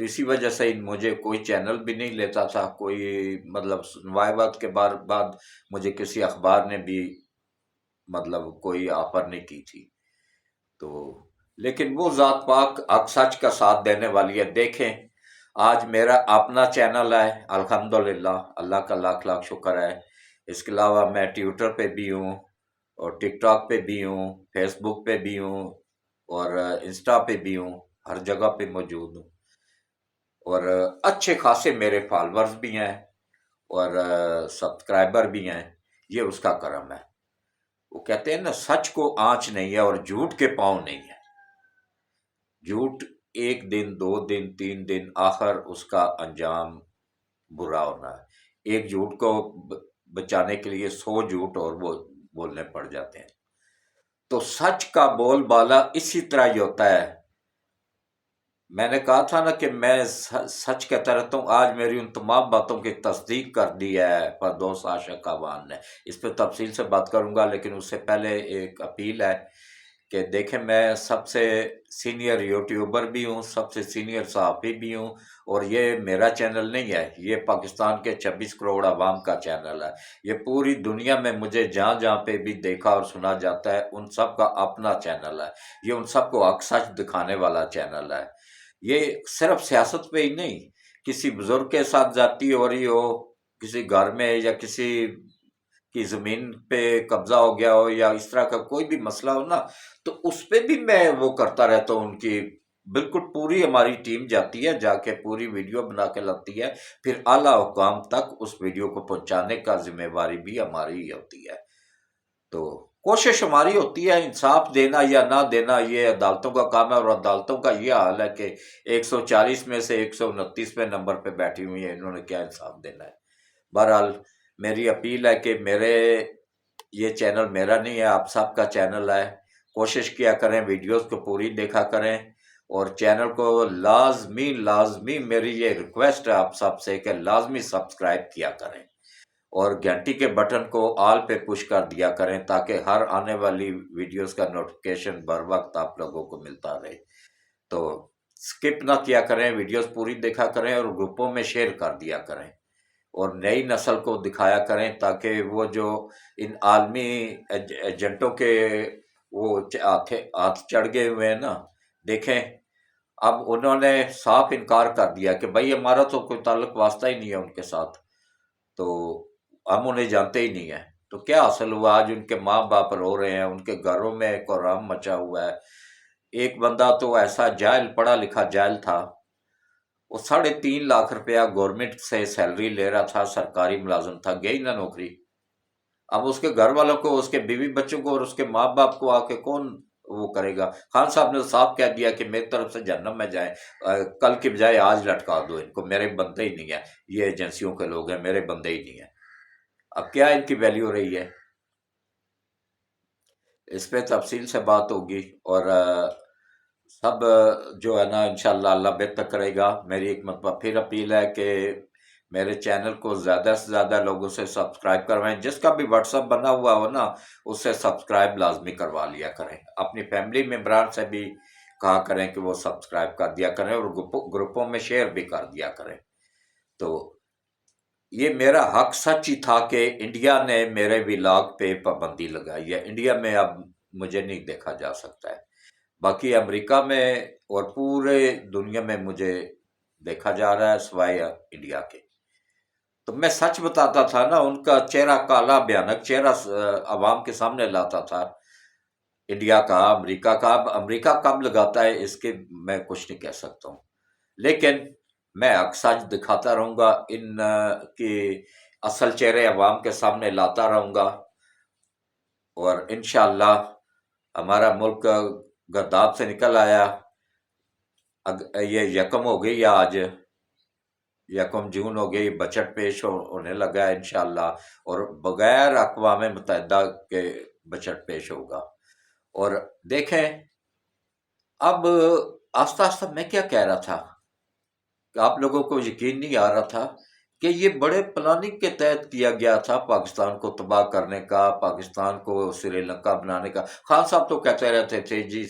تو اسی وجہ سے مجھے کوئی چینل بھی نہیں لیتا تھا، کوئی مطلب سنوائے وقت کے بعد مجھے کسی اخبار نے بھی مطلب کوئی آفر نہیں کی تھی۔ تو لیکن وہ ذات پاک حق سچ کا ساتھ دینے والی ہے۔ دیکھیں آج میرا اپنا چینل ہے، الحمدللہ، اللہ کا لاکھ لاکھ شکر ہے۔ اس کے علاوہ میں ٹویٹر پہ بھی ہوں، اور ٹک ٹاک پہ بھی ہوں، فیس بک پہ بھی ہوں، اور انسٹا پہ بھی ہوں، ہر جگہ پہ موجود ہوں، اور اچھے خاصے میرے فالورز بھی ہیں اور سبسکرائبر بھی ہیں۔ یہ اس کا کرم ہے۔ وہ کہتے ہیں نا، سچ کو آنچ نہیں ہے اور جھوٹ کے پاؤں نہیں ہے۔ جھوٹ ایک دن، 2 دن، 3 دن، آخر اس کا انجام برا ہونا ہے۔ ایک جھوٹ کو بچانے کے لیے 100 جھوٹ اور وہ بولنے پڑ جاتے ہیں۔ تو سچ کا بول بالا اسی طرح ہی ہوتا ہے۔ میں نے کہا تھا نا کہ میں سچ کہتا رہتا ہوں، آج میری ان تمام باتوں کی تصدیق کر دی ہے پردوس عاشق اعوان نے۔ اس پہ تفصیل سے بات کروں گا، لیکن اس سے پہلے ایک اپیل ہے کہ دیکھیں، میں سب سے سینئر یوٹیوبر بھی ہوں، سب سے سینئر صحافی بھی ہوں، اور یہ میرا چینل نہیں ہے، یہ پاکستان کے 26 کروڑ عوام کا چینل ہے۔ یہ پوری دنیا میں مجھے جہاں جہاں پہ بھی دیکھا اور سنا جاتا ہے، ان سب کا اپنا چینل ہے۔ یہ ان سب کو حق سچ دکھانے والا چینل ہے۔ یہ صرف سیاست پہ ہی نہیں، کسی بزرگ کے ساتھ زیادتی ہو رہی ہو، کسی گھر میں یا کسی کی زمین پہ قبضہ ہو گیا ہو، یا اس طرح کا کوئی بھی مسئلہ ہو نا، تو اس پہ بھی میں وہ کرتا رہتا ہوں۔ ان کی بالکل پوری ہماری ٹیم جاتی ہے، جا کے پوری ویڈیو بنا کے لاتی ہے، پھر اعلیٰ حکام تک اس ویڈیو کو پہنچانے کا ذمہ داری بھی ہماری ہی ہوتی ہے۔ تو کوشش ہماری ہوتی ہے، انصاف دینا یا نہ دینا یہ عدالتوں کا کام ہے، اور عدالتوں کا یہ حال ہے کہ 140 میں سے 129ویں نمبر پہ بیٹھی ہوئی ہیں، انہوں نے کیا انصاف دینا ہے۔ بہرحال میری اپیل ہے کہ یہ چینل میرا نہیں ہے، آپ سب کا چینل ہے۔ کوشش کیا کریں، ویڈیوز کو پوری دیکھا کریں، اور چینل کو لازمی میری یہ ریکویسٹ ہے آپ سب سے کہ لازمی سبسکرائب کیا کریں، اور گھنٹی کے بٹن کو آل پہ پش کر دیا کریں، تاکہ ہر آنے والی ویڈیوز کا نوٹیفیکیشن بر وقت آپ لوگوں کو ملتا رہے۔ تو سکپ نہ کیا کریں، ویڈیوز پوری دیکھا کریں، اور گروپوں میں شیئر کر دیا کریں، اور نئی نسل کو دکھایا کریں، تاکہ وہ جو ان عالمی ایجنٹوں کے وہ ہاتھ چڑھ گئے ہوئے ہیں نا، دیکھیں اب انہوں نے صاف انکار کر دیا کہ بھائی ہمارا تو کوئی تعلق واسطہ ہی نہیں ہے ان کے ساتھ، تو ہم انہیں جانتے ہی نہیں ہیں۔ تو کیا حاصل ہوا؟ آج ان کے ماں باپ رو رہے ہیں، ان کے گھروں میں کوہرام مچا ہوا ہے۔ ایک بندہ تو ایسا جاہل، پڑھا لکھا جاہل تھا، وہ 3.5 لاکھ روپیہ گورنمنٹ سے سیلری لے رہا تھا، سرکاری ملازم تھا، گئی نہ نوکری۔ اب اس کے گھر والوں کو، اس کے بیوی بچوں کو اور اس کے ماں باپ کو آ کے کون وہ کرے گا؟ خان صاحب نے صاف کہہ دیا کہ میری طرف سے جہنم میں جائیں، کل کی بجائے آج لٹکا دو ان کو، میرے بندے ہی نہیں ہیں، یہ ایجنسیوں کے لوگ ہیں، میرے بندے ہی نہیں ہیں۔ اب کیا ان کی ویلیو رہی ہے؟ اس پہ تفصیل سے بات ہوگی، اور سب جو ہے نا انشاءاللہ اللہ بہتر کرے گا۔ میری ایک مرتبہ پھر اپیل ہے کہ میرے چینل کو زیادہ سے زیادہ لوگوں سے سبسکرائب کروائیں۔ جس کا بھی واٹس ایپ بنا ہوا ہو نا، اس سے سبسکرائب لازمی کروا لیا کریں۔ اپنی فیملی ممبران سے بھی کہا کریں کہ وہ سبسکرائب کر دیا کریں، اور گروپوں میں شیئر بھی کر دیا کریں۔ تو یہ میرا حق سچ ہی تھا کہ انڈیا نے میرے ولاگ پہ پابندی لگائی ہے۔ انڈیا میں اب مجھے نہیں دیکھا جا سکتا ہے، باقی امریکہ میں اور پورے دنیا میں مجھے دیکھا جا رہا ہے، سوائے انڈیا کے۔ تو میں سچ بتاتا تھا نا، ان کا چہرہ کالا بھیانک چہرہ عوام کے سامنے لاتا تھا، انڈیا کا، امریکہ کا۔ اب امریکہ کب لگاتا ہے اس کے میں کچھ نہیں کہہ سکتا ہوں، لیکن میں حق سچ دکھاتا رہوں گا، ان کی اصل چہرے عوام کے سامنے لاتا رہوں گا، اور انشاءاللہ ہمارا ملک گرداب سے نکل آیا۔ یہ 1 ہو گئی، آج 1 جون ہو گئی، بجٹ پیش ہونے لگا ہے انشاءاللہ، اور بغیر اقوام متحدہ کے بجٹ پیش ہوگا۔ اور دیکھیں اب آہستہ آہستہ میں کیا کہہ رہا تھا کہ آپ لوگوں کو یقین نہیں آ رہا تھا کہ یہ بڑے پلاننگ کے تحت کیا گیا تھا، پاکستان کو تباہ کرنے کا، پاکستان کو سری لنکا بنانے کا۔ خان صاحب تو کہتے رہتے تھے جی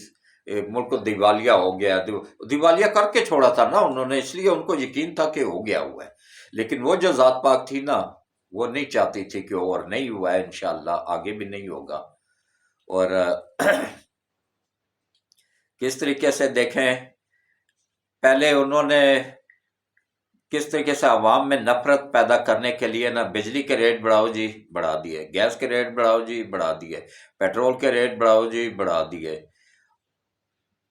ملک کو دیوالیہ ہو گیا، دیوالیہ کر کے چھوڑا تھا نا انہوں نے، اس لیے ان کو یقین تھا کہ ہو گیا ہوا ہے، لیکن وہ جو ذات پاک تھی نا وہ نہیں چاہتی تھی کہ اور نہیں ہوا ہے، انشاءاللہ آگے بھی نہیں ہوگا۔ اور کس طریقے سے دیکھیں، پہلے انہوں نے کس طریقے سے عوام میں نفرت پیدا کرنے کے لیے نا بجلی کے ریٹ بڑھاؤ جی بڑھا دیے، گیس کے ریٹ بڑھاؤ جی بڑھا دیے، پیٹرول کے ریٹ بڑھاؤ جی بڑھا دیے،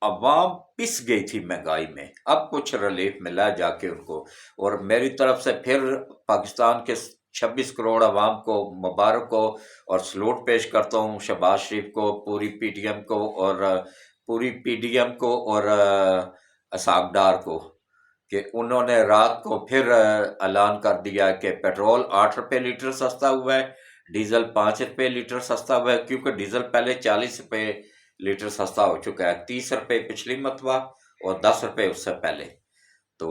عوام پس گئی تھی مہنگائی میں، اب کچھ ریلیف ملا جا کے ان کو۔ اور میری طرف سے پھر پاکستان کے 26 کروڑ عوام کو مبارک ہو اور سلوٹ پیش کرتا ہوں شہباز شریف کو، پوری پی ٹی ایم کو، اور پوری پی ڈی ایم کو، اور اسحاق ڈار کو، کہ انہوں نے رات کو پھر اعلان کر دیا کہ پیٹرول 8 روپے لیٹر سستا ہوا ہے، ڈیزل 5 روپے لیٹر سستا ہوا ہے، کیونکہ ڈیزل پہلے 40 روپے لیٹر سستا ہو چکا ہے، 30 روپے پچھلی مرتبہ اور 10 روپے اس سے پہلے۔ تو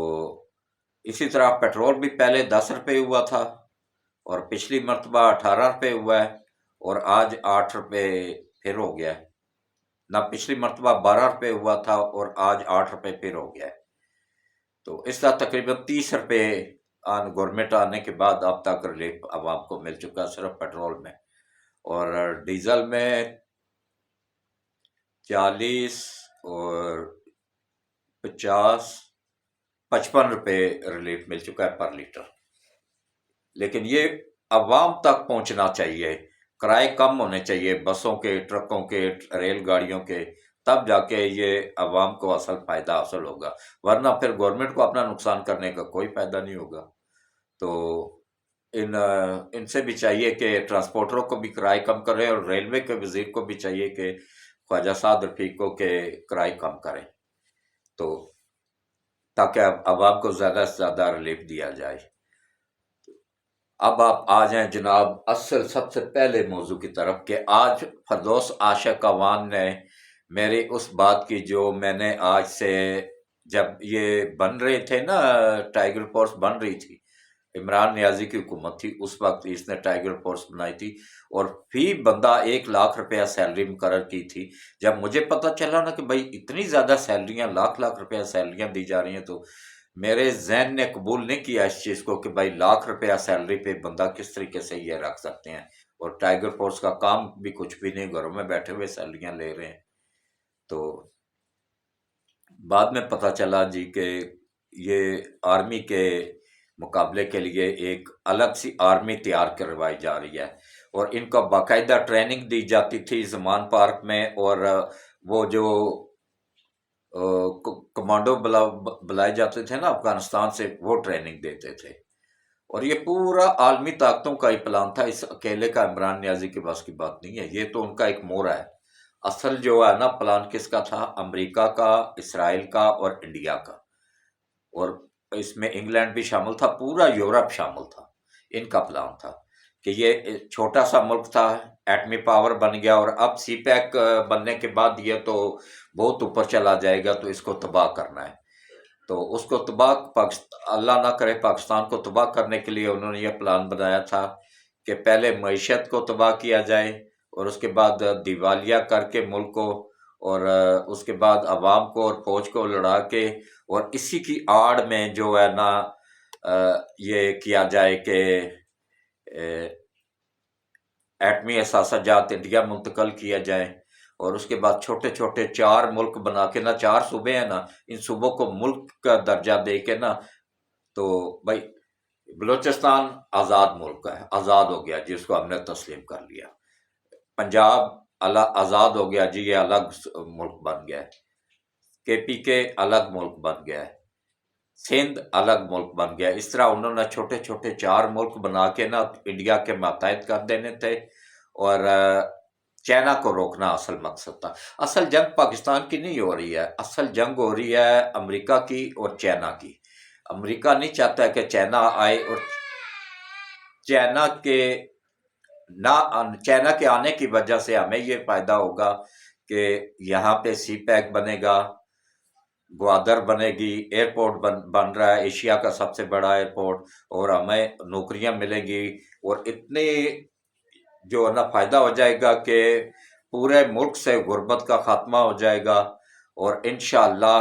اسی طرح پیٹرول بھی پہلے 10 روپے ہوا تھا اور پچھلی مرتبہ 18 روپے ہوا ہے، اور آج 8 روپے پھر ہو گیا ہے، نہ پچھلی مرتبہ 12 روپے ہوا تھا اور آج 8 روپے پھر ہو گیا ہے۔ تو اس طرح تقریباً 30 روپے گورنمنٹ آنے کے بعد اب تک ریلیف عوام کو مل چکا ہے صرف پیٹرول میں، اور ڈیزل میں 40 اور 50 55 روپے ریلیف مل چکا ہے پر لیٹر۔ لیکن یہ عوام تک پہنچنا چاہیے، کرائے کم ہونے چاہیے بسوں کے، ٹرکوں کے، ریل گاڑیوں کے، تب جا کے یہ عوام کو اصل فائدہ حاصل ہوگا، ورنہ پھر گورنمنٹ کو اپنا نقصان کرنے کا کوئی فائدہ نہیں ہوگا۔ تو ان سے بھی چاہیے کہ ٹرانسپورٹروں کو بھی کرائے کم کریں، اور ریلوے کے وزیر کو بھی چاہیے کہ خواجہ سعد رفیق کو کہ کرائے کم کریں، تو تاکہ عوام کو زیادہ سے زیادہ ریلیف دیا جائے۔ اب آپ آ جائیں جناب اصل سب سے پہلے موضوع کی طرف، کہ آج فردوس عاشق اعوان نے میری اس بات کی جو میں نے آج سے، جب یہ بن رہے تھے نا ٹائیگر فورس بن رہی تھی، عمران نیازی کی حکومت تھی اس وقت، اس نے ٹائیگر فورس بنائی تھی اور فی بندہ 1 لاکھ روپیہ سیلری مقرر کی تھی۔ جب مجھے پتہ چلا نا کہ بھائی اتنی زیادہ سیلریاں، لاکھ لاکھ روپیہ سیلریاں دی جا رہی ہیں، تو میرے ذہن نے قبول نہیں کیا اس چیز کو کہ بھائی 1 لاکھ روپیہ سیلری پہ بندہ کس طریقے سے یہ رکھ سکتے ہیں، اور ٹائیگر فورس کا کام بھی کچھ بھی نہیں، گھروں میں بیٹھے ہوئے سیلریاں لے رہے ہیں۔ تو بعد میں پتہ چلا جی کہ یہ آرمی کے مقابلے کے لیے ایک الگ سی آرمی تیار کروائی جا رہی ہے، اور ان کا باقاعدہ ٹریننگ دی جاتی تھی زمان پارک میں، اور وہ جو کمانڈو بلائے جاتے تھے نا افغانستان سے، وہ ٹریننگ دیتے تھے، اور یہ پورا عالمی طاقتوں کا ہی پلان تھا، اس اکیلے کا عمران نیازی کے بس کی بات نہیں ہے، یہ تو ان کا ایک مورا ہے۔ اصل جو ہے نا پلان کس کا تھا؟ امریکہ کا، اسرائیل کا اور انڈیا کا، اور اس میں انگلینڈ بھی شامل تھا، پورا یورپ شامل تھا، ان کا پلان تھا کہ یہ چھوٹا سا ملک تھا، ایٹمی پاور بن گیا، اور اب سی پیک بننے کے بعد یہ تو بہت اوپر چلا جائے گا، تو اس کو تباہ کرنا ہے۔ تو اس کو اللہ نہ کرے پاکستان کو تباہ کرنے کے لیے انہوں نے یہ پلان بنایا تھا کہ پہلے معیشت کو تباہ کیا جائے، اور اس کے بعد دیوالیہ کر کے ملک کو، اور اس کے بعد عوام کو اور فوج کو لڑا کے، اور اسی کی آڑ میں جو ہے نا یہ کیا جائے کہ ایٹمی اثاثہ جات انڈیا منتقل کیا جائے، اور اس کے بعد چھوٹے چھوٹے 4 ملک بنا کے نا، 4 صوبے ہیں نا، ان صوبوں کو ملک کا درجہ دے کے نا، تو بھائی بلوچستان آزاد ملک ہے، آزاد ہو گیا جی، اس کو ہم نے تسلیم کر لیا۔ پنجاب آزاد ہو گیا جی، یہ الگ ملک بن گیا ہے۔ کے پی کے الگ ملک بن گیا ہے، سندھ الگ ملک بن گیا۔ اس طرح انہوں نے چھوٹے چھوٹے 4 ملک بنا کے نا انڈیا کے ماتحت کر دینے تھے، اور چائنا کو روکنا اصل مقصد تھا۔ اصل جنگ پاکستان کی نہیں ہو رہی ہے، اصل جنگ ہو رہی ہے امریکہ کی اور چائنا کی۔ امریکہ نہیں چاہتا ہے کہ چائنا آئے، اور چائنا کے آنے کی وجہ سے ہمیں یہ فائدہ ہوگا کہ یہاں پہ سی پیک بنے گا، گوادر بنے گی، ایئرپورٹ بن رہا ہے ایشیا کا سب سے بڑا ایئرپورٹ، اور ہمیں نوکریاں ملیں گی، اور اتنے جو ہے نا فائدہ ہو جائے گا کہ پورے ملک سے غربت کا خاتمہ ہو جائے گا، اور انشاءاللہ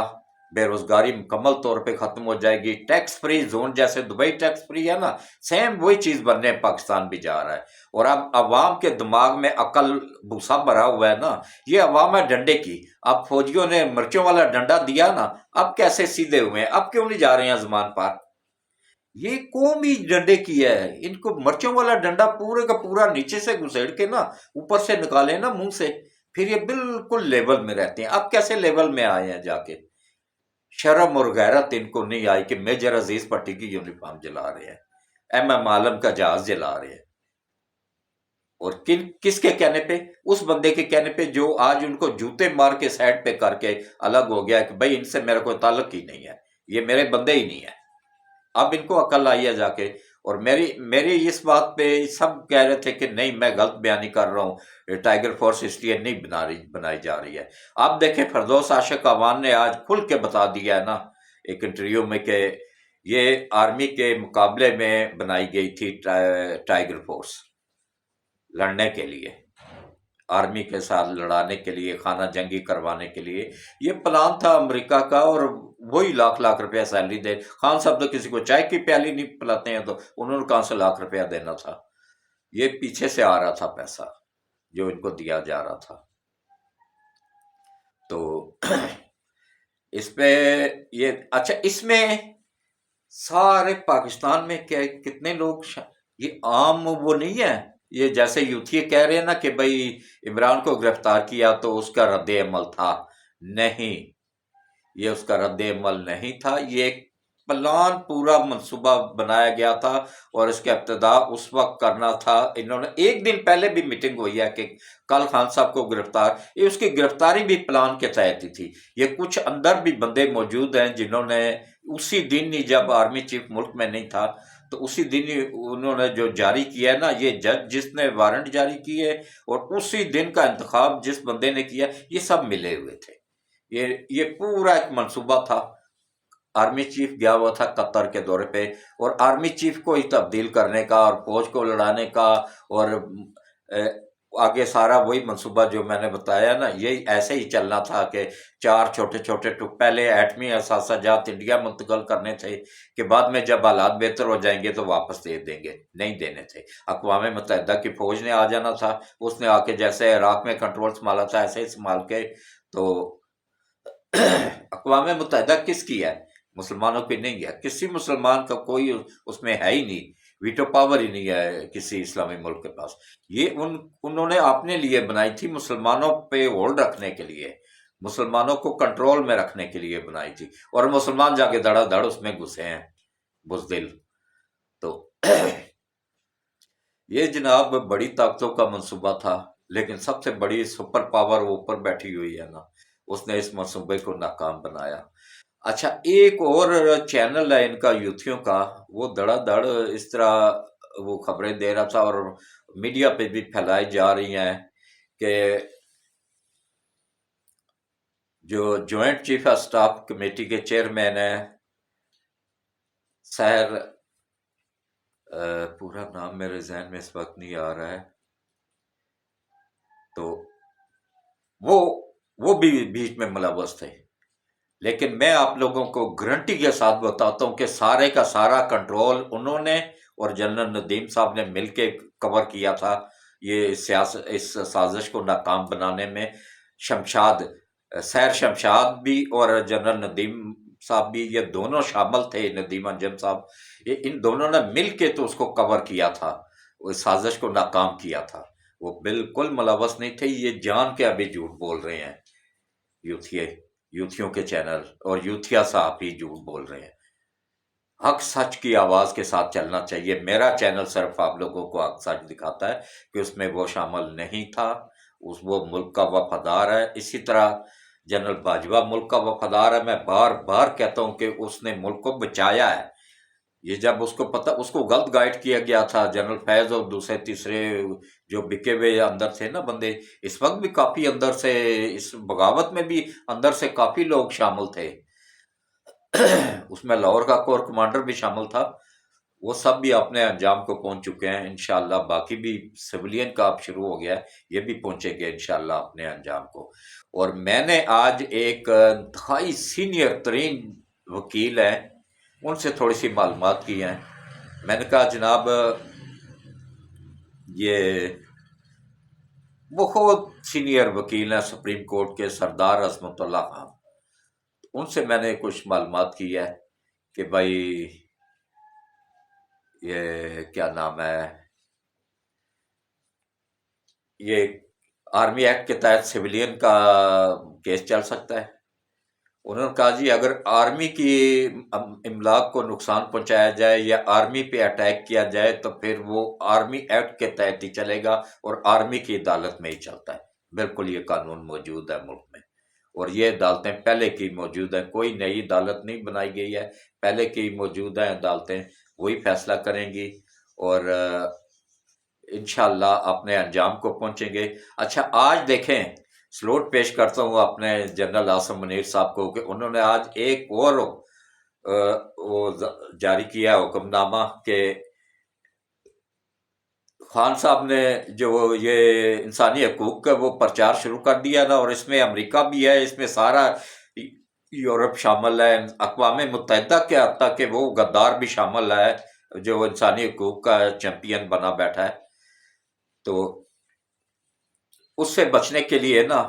بے روزگاری مکمل طور پہ ختم ہو جائے گی. ٹیکس فری زون جیسے دبئی ٹیکس فری ہے نا، سیم وہی چیز بننے پاکستان بھی جا رہا ہے. اور اب عوام کے دماغ میں عقل بھوسا بھرا ہوا ہے نا، یہ عوام ہے ڈنڈے کی. اب فوجیوں نے مرچوں والا ڈنڈا دیا نا، اب کیسے سیدھے ہوئے ہیں، اب کیوں نہیں جا رہے ہیں زمان پر. یہ قوم ہی ڈنڈے کی ہے. ان کو مرچوں والا ڈنڈا پورے کا پورا نیچے سے گھسیڑ کے نا اوپر سے نکالے نا منہ سے، پھر یہ بالکل لیول میں رہتے ہیں. اب کیسے لیول میں آئے ہیں جا کے؟ شرم اور غیرت ان کو نہیں آئی کہ میجر عزیز پٹی کی یونیفارم جلا رہے ہیں، ایم عالم کا جہاز جلا رہے ہیں. اور کس کے کہنے پہ؟ اس بندے کے کہنے پہ جو آج ان کو جوتے مار کے سائڈ پہ کر کے الگ ہو گیا کہ بھائی ان سے میرا کوئی تعلق ہی نہیں ہے، یہ میرے بندے ہی نہیں ہے. اب ان کو عقل آئی ہے جا کے. اور میری اس بات پہ سب کہہ رہے تھے کہ نہیں میں غلط بیانی کر رہا ہوں، ٹائیگر فورس اس لیے نہیں بنائی جا رہی ہے. آپ دیکھیں فردوس عاشق اعوان نے آج کھل کے بتا دیا ہے نا ایک انٹرویو میں کہ یہ آرمی کے مقابلے میں بنائی گئی تھی ٹائیگر فورس لڑنے کے لیے، آرمی کے ساتھ لڑانے کے لیے، خانہ جنگی کروانے کے لیے. یہ پلان تھا امریکہ کا، اور وہی لاکھ لاکھ روپیہ سیلری دے. خان صاحب تو کسی کو چائے کی پیالی نہیں پلاتے ہیں، تو انہوں نے کہاں سے لاکھ روپیہ دینا تھا؟ یہ پیچھے سے آ رہا تھا پیسہ جو ان کو دیا جا رہا تھا. تو اس پہ یہ اچھا، اس میں سارے پاکستان میں کتنے لوگ یہ عام وہ نہیں ہے. یہ جیسے یوتھی کہہ رہے ہیں نا کہ بھائی عمران کو گرفتار کیا تو اس کا رد عمل تھا. نہیں، یہ اس کا رد عمل نہیں تھا. یہ ایک پلان پورا منصوبہ بنایا گیا تھا، اور اس کا ابتدا اس وقت کرنا تھا. انہوں نے ایک دن پہلے بھی میٹنگ ہوئی ہے کہ کل خان صاحب کو گرفتار، یہ اس کی گرفتاری بھی پلان کے تحت ہی تھی. یہ کچھ اندر بھی بندے موجود ہیں جنہوں نے اسی دن ہی، جب آرمی چیف ملک میں نہیں تھا تو اسی دن ہی انہوں نے جو جاری کیا ہے نا، یہ جج جس نے وارنٹ جاری کیے اور اسی دن کا انتخاب جس بندے نے کیا، یہ سب ملے ہوئے تھے. یہ پورا ایک منصوبہ تھا. آرمی چیف گیا ہوا تھا قطر کے دورے پہ، اور آرمی چیف کو ہی تبدیل کرنے کا اور فوج کو لڑانے کا، اور آگے سارا وہی منصوبہ جو میں نے بتایا نا، یہی ایسے ہی چلنا تھا کہ 4 چھوٹے چھوٹے پہلے ایٹمی اثاثہ جات انڈیا منتقل کرنے تھے کہ بعد میں جب حالات بہتر ہو جائیں گے تو واپس دے دیں گے، نہیں دینے تھے. اقوام متحدہ کی فوج نے آ جانا تھا، اس نے آ کے جیسے عراق میں کنٹرول سنبھالا تھا ایسے ہی سنبھال کے. تو اقوام متحدہ کس کی ہے؟ مسلمانوں کی نہیں ہے. کسی مسلمان کا کوئی اس میں ہے ہی نہیں، ویٹو پاور ہی نہیں ہے کسی اسلامی ملک کے پاس. یہ انہوں نے اپنے لیے بنائی تھی، مسلمانوں پہ ہولڈ رکھنے کے لیے، مسلمانوں کو کنٹرول میں رکھنے کے لیے بنائی تھی. اور مسلمان جا کے دھڑا دھڑ اس میں گھسے ہیں، بزدل. تو یہ جناب بڑی طاقتوں کا منصوبہ تھا، لیکن سب سے بڑی سپر پاور وہ اوپر بیٹھی ہوئی ہے نا، اس نے اس منصوبے کو ناکام بنایا. اچھا، ایک اور چینل ہے ان کا یوتھیوں کا، وہ دڑا دڑ اس طرح وہ خبریں دے رہا تھا، اور میڈیا پہ بھی پھیلائی جا رہی ہیں کہ جو joint chief of staff committee کے چیئرمین ہیں سحر، پورا نام میرے ذہن میں اس وقت نہیں آ رہا ہے، تو وہ بھی بیچ میں ملوث تھے. لیکن میں آپ لوگوں کو گارنٹی کے ساتھ بتاتا ہوں کہ سارے کا سارا کنٹرول انہوں نے اور جنرل ندیم صاحب نے مل کے کور کیا تھا یہ اس سازش کو ناکام بنانے میں. سیر شمشاد بھی اور جنرل ندیم صاحب بھی، یہ دونوں شامل تھے، ندیم انجم صاحب، ان دونوں نے مل کے تو اس کو کور کیا تھا، اس سازش کو ناکام کیا تھا. وہ بالکل ملوث نہیں تھے. یہ جان کے ابھی جھوٹ بول رہے ہیں یوتھیوں کے چینل، اور یوتھیا صاحب ہی جھوٹ بول رہے ہیں. حق سچ کی آواز کے ساتھ چلنا چاہیے. میرا چینل صرف آپ لوگوں کو حق سچ دکھاتا ہے کہ اس میں وہ شامل نہیں تھا، وہ ملک کا وفادار ہے. اسی طرح جنرل باجوہ ملک کا وفادار ہے. میں بار بار کہتا ہوں کہ اس نے ملک کو بچایا ہے. یہ جب اس کو پتہ، اس کو غلط گائیڈ کیا گیا تھا، جنرل فیض اور دوسرے تیسرے جو بکے ہوئے اندر تھے نا بندے، اس وقت بھی کافی اندر سے، اس بغاوت میں بھی اندر سے کافی لوگ شامل تھے. اس میں لاہور کا کور کمانڈر بھی شامل تھا. وہ سب بھی اپنے انجام کو پہنچ چکے ہیں انشاءاللہ. باقی بھی سویلین کا اب شروع ہو گیا ہے، یہ بھی پہنچیں گے انشاءاللہ اپنے انجام کو. اور میں نے آج ایک انتہائی سینئر ترین وکیل ہیں، ان سے تھوڑی سی معلومات کی ہیں. میں نے کہا جناب یہ بہت سینئر وکیل ہیں سپریم کورٹ کے، سردار عصمت اللہ خان. ان سے میں نے کچھ معلومات کی ہے کہ بھائی یہ کیا نام ہے، یہ آرمی ایکٹ کے تحت سویلین کا کیس چل سکتا ہے. انہوں نے کہا جی اگر آرمی کی املاک کو نقصان پہنچایا جائے یا آرمی پہ اٹیک کیا جائے تو پھر وہ آرمی ایکٹ کے تحت ہی چلے گا اور آرمی کی عدالت میں ہی چلتا ہے. بالکل یہ قانون موجود ہے ملک میں، اور یہ عدالتیں پہلے کی موجود ہیں، کوئی نئی عدالت نہیں بنائی گئی ہے، پہلے کی موجود ہیں عدالتیں، وہی فیصلہ کریں گی اور انشاءاللہ اپنے انجام کو پہنچیں گے. اچھا آج دیکھیں، سلوٹ پیش کرتا ہوں اپنے جنرل عاصم منیر صاحب کو کہ انہوں نے آج ایک اور وہ جاری کیا حکم نامہ کہ خان صاحب نے جو یہ انسانی حقوق کا وہ پرچار شروع کر دیا نا، اور اس میں امریکہ بھی ہے، اس میں سارا یورپ شامل ہے، اقوام متحدہ کے حتیٰ کہ وہ غدار بھی شامل ہے جو انسانی حقوق کا چیمپئن بنا بیٹھا ہے. تو اس سے بچنے کے لیے نا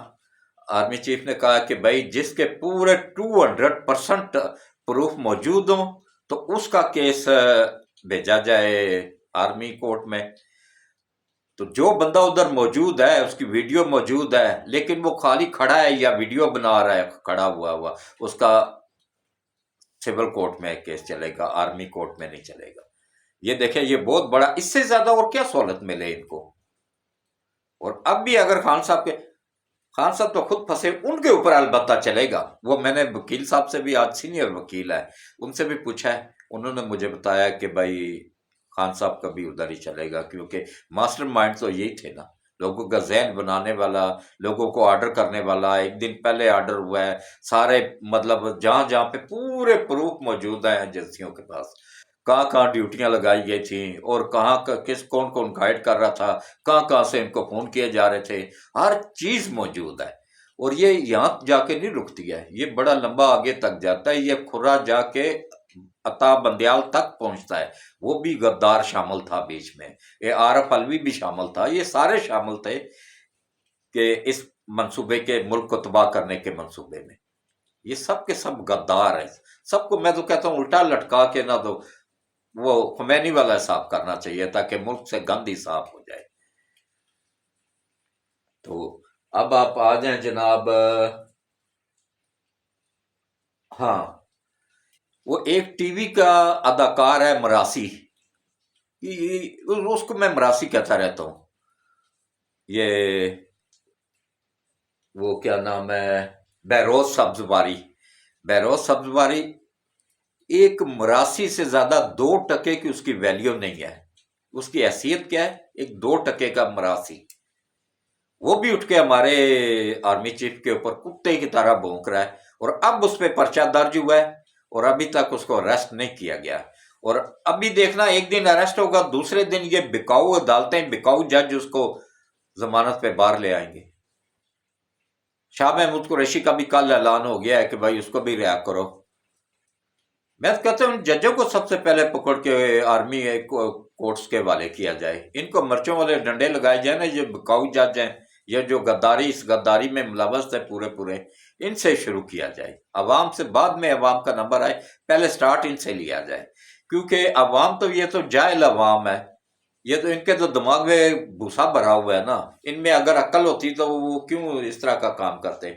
آرمی چیف نے کہا کہ بھائی جس کے پورے 200% پروف موجود ہوں تو اس کا کیس بھیجا جائے آرمی کورٹ میں. تو جو بندہ ادھر موجود ہے، اس کی ویڈیو موجود ہے لیکن وہ خالی کھڑا ہے یا ویڈیو بنا رہا ہے کھڑا ہوا، اس کا سول کورٹ میں کیس چلے گا، آرمی کورٹ میں نہیں چلے گا. یہ دیکھیں یہ بہت بڑا، اس سے زیادہ اور کیا سہولت ملے ان کو. اور اب بھی اگر خان صاحب تو خود پھنسے، ان کے اوپر البتہ چلے گا. وہ میں نے وکیل صاحب سے بھی، آج سینئر وکیل ہے، ان سے بھی پوچھا ہے، انہوں نے مجھے بتایا کہ بھائی خان صاحب کا بھی ادھر ہی چلے گا، کیونکہ ماسٹر مائنڈ تو یہی تھے نا، لوگوں کا ذہن بنانے والا، لوگوں کو آرڈر کرنے والا. ایک دن پہلے آرڈر ہوا ہے، سارے مطلب جہاں پہ پورے پروف موجود ہیں ایجنسیوں کے پاس، کہاں ڈیوٹیاں لگائی گئی تھیں اور کہاں کون گائیڈ کر رہا تھا، کہاں سے ان کو فون کیے جا رہے تھے، ہر چیز موجود ہے. اور یہ یہاں جا کے نہیں رکتی ہے، یہ بڑا لمبا آگے تک جاتا ہے، یہ کھرا جا کے عطا بندیال تک پہنچتا ہے. وہ بھی غدار شامل تھا بیچ میں، یہ عارف علوی بھی شامل تھا، یہ سارے شامل تھے کہ اس منصوبے کے، ملک کو تباہ کرنے کے منصوبے میں. یہ سب کے سب غدار ہیں. سب کو میں تو کہتا ہوں الٹا لٹکا کے نہ دو، وہ خمینی والا حساب کرنا چاہیے تاکہ ملک سے گند ہی صاف ہو جائے. تو اب آپ آ جائیں جناب. ہاں وہ ایک ٹی وی کا اداکار ہے مراسی، اس کو میں مراسی کہتا رہتا ہوں. یہ وہ کیا نام ہے، بہروز سبزواری ایک مراسی سے زیادہ 2% کی اس کی ویلیو نہیں ہے. اس کی حیثیت کیا ہے؟ ایک 2% کا مراسی. وہ بھی اٹھ کے ہمارے آرمی چیف کے اوپر کتے کی طرح بھونک رہا ہے، اور اب اس پہ پرچہ درج ہوا ہے اور ابھی تک اس کو اریسٹ نہیں کیا گیا. اور ابھی دیکھنا ایک دن اریسٹ ہوگا، دوسرے دن یہ بکاؤ عدالتیں، بکاؤ جج اس کو ضمانت پہ باہر لے آئیں گے. شاہ محمود قریشی کا بھی کل اعلان ہو گیا ہے کہ بھائی اس کو بھی رہا کرو. میں کہتا ہوں ججوں کو سب سے پہلے پکڑ کے آرمی کورٹس کے حوالے کیا جائے، ان کو مرچوں والے ڈنڈے لگائے جائیں نا، یہ بکاؤ جج ہیں، یہ جو اس غداری میں ملوث ہے پورے، ان سے شروع کیا جائے. عوام سے بعد میں عوام کا نمبر آئے، پہلے سٹارٹ ان سے لیا جائے، کیونکہ عوام تو یہ تو جاہل عوام ہے، یہ تو ان کے تو دماغ میں بھوسا بھرا ہوا ہے نا. ان میں اگر عقل ہوتی تو وہ کیوں اس طرح کا کام کرتے.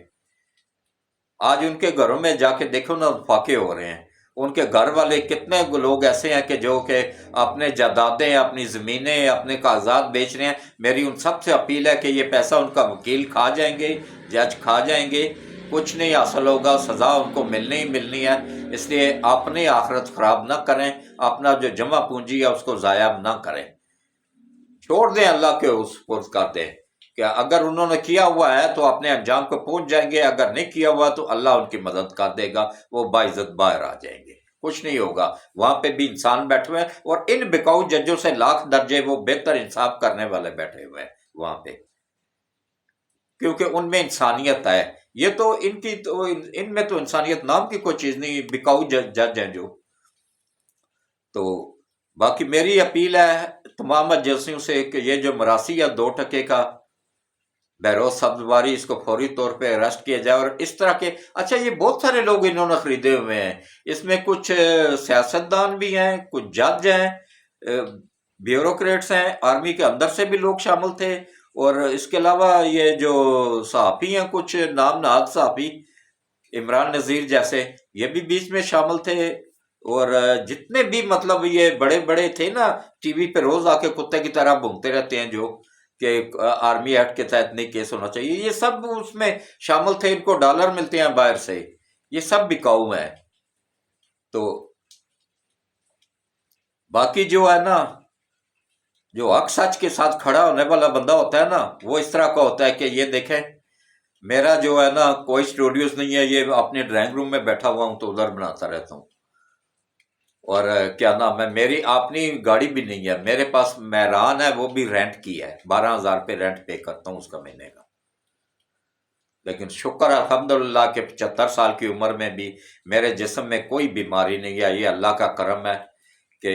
آج ان کے گھروں میں جا کے دیکھو نا، فاقے ہو رہے ہیں. ان کے گھر والے کتنے لوگ ایسے ہیں کہ جو کہ اپنے جائیدادیں، اپنی زمینیں، اپنے کاغذات بیچ رہے ہیں. میری ان سب سے اپیل ہے کہ یہ پیسہ ان کا وکیل کھا جائیں گے، جج کھا جائیں گے، کچھ نہیں حاصل ہوگا، سزا ان کو ملنی ہے. اس لیے اپنی آخرت خراب نہ کریں، اپنا جو جمع پونجی ہے اس کو ضائع نہ کریں، چھوڑ دیں، اللہ کے سپرد کر دیں کہ اگر انہوں نے کیا ہوا ہے تو اپنے انجام کو پہنچ جائیں گے، اگر نہیں کیا ہوا تو اللہ ان کی مدد کر دے گا، وہ باعزت باہر آ جائیں گے. کچھ نہیں ہوگا. وہاں پہ بھی انسان بیٹھے ہوئے ہیں اور ان بکاؤ ججوں سے لاکھ درجے وہ بہتر انصاف کرنے والے بیٹھے ہوئے ہیں وہاں پہ، کیونکہ ان میں انسانیت ہے. یہ تو ان میں تو انسانیت نام کی کوئی چیز نہیں، بکاؤ جج ہیں جو. تو باقی میری اپیل ہے تمام ایجنسیوں سے کہ یہ جو مراسی یا 2% کا بہروز سبزواری، اس کو فوری طور پہ اریسٹ کیا جائے. اور اس طرح کے اچھا یہ بہت سارے لوگ انہوں نے خریدے ہوئے ہیں، اس میں کچھ سیاستدان بھی ہیں، کچھ جج ہیں، بیوروکریٹس ہیں، آرمی کے اندر سے بھی لوگ شامل تھے، اور اس کے علاوہ یہ جو صحافی ہیں، کچھ نام نہاد صحافی، عمران نذیر جیسے، یہ بھی بیچ میں شامل تھے. اور جتنے بھی مطلب یہ بڑے بڑے تھے نا، ٹی وی پہ روز آ کے کتے کی طرح بھونکتے رہتے ہیں جو کہ آرمی ایکٹ کے تحت نہیں کیس ہونا چاہیے، یہ سب اس میں شامل تھے. ان کو ڈالر ملتے ہیں باہر سے، یہ سب بکاؤ ہیں. تو باقی جو ہے نا، جو حق سچ کے ساتھ کھڑا ہونے والا بندہ ہوتا ہے نا، وہ اس طرح کا ہوتا ہے کہ یہ دیکھیں میرا جو ہے نا کوئی اسٹوڈیوز نہیں ہے، یہ اپنے ڈرائنگ روم میں بیٹھا ہوا ہوں تو ادھر بناتا رہتا ہوں. اور کیا نام ہے، میری اپنی گاڑی بھی نہیں ہے، میرے پاس مہران ہے، وہ بھی رینٹ کی ہے، 12,000 پہ رینٹ پے کرتا ہوں اس کا مہینے کا. لیکن شکر الحمدللہ کہ 75 سال کی عمر میں بھی میرے جسم میں کوئی بیماری نہیں ہے. یہ اللہ کا کرم ہے کہ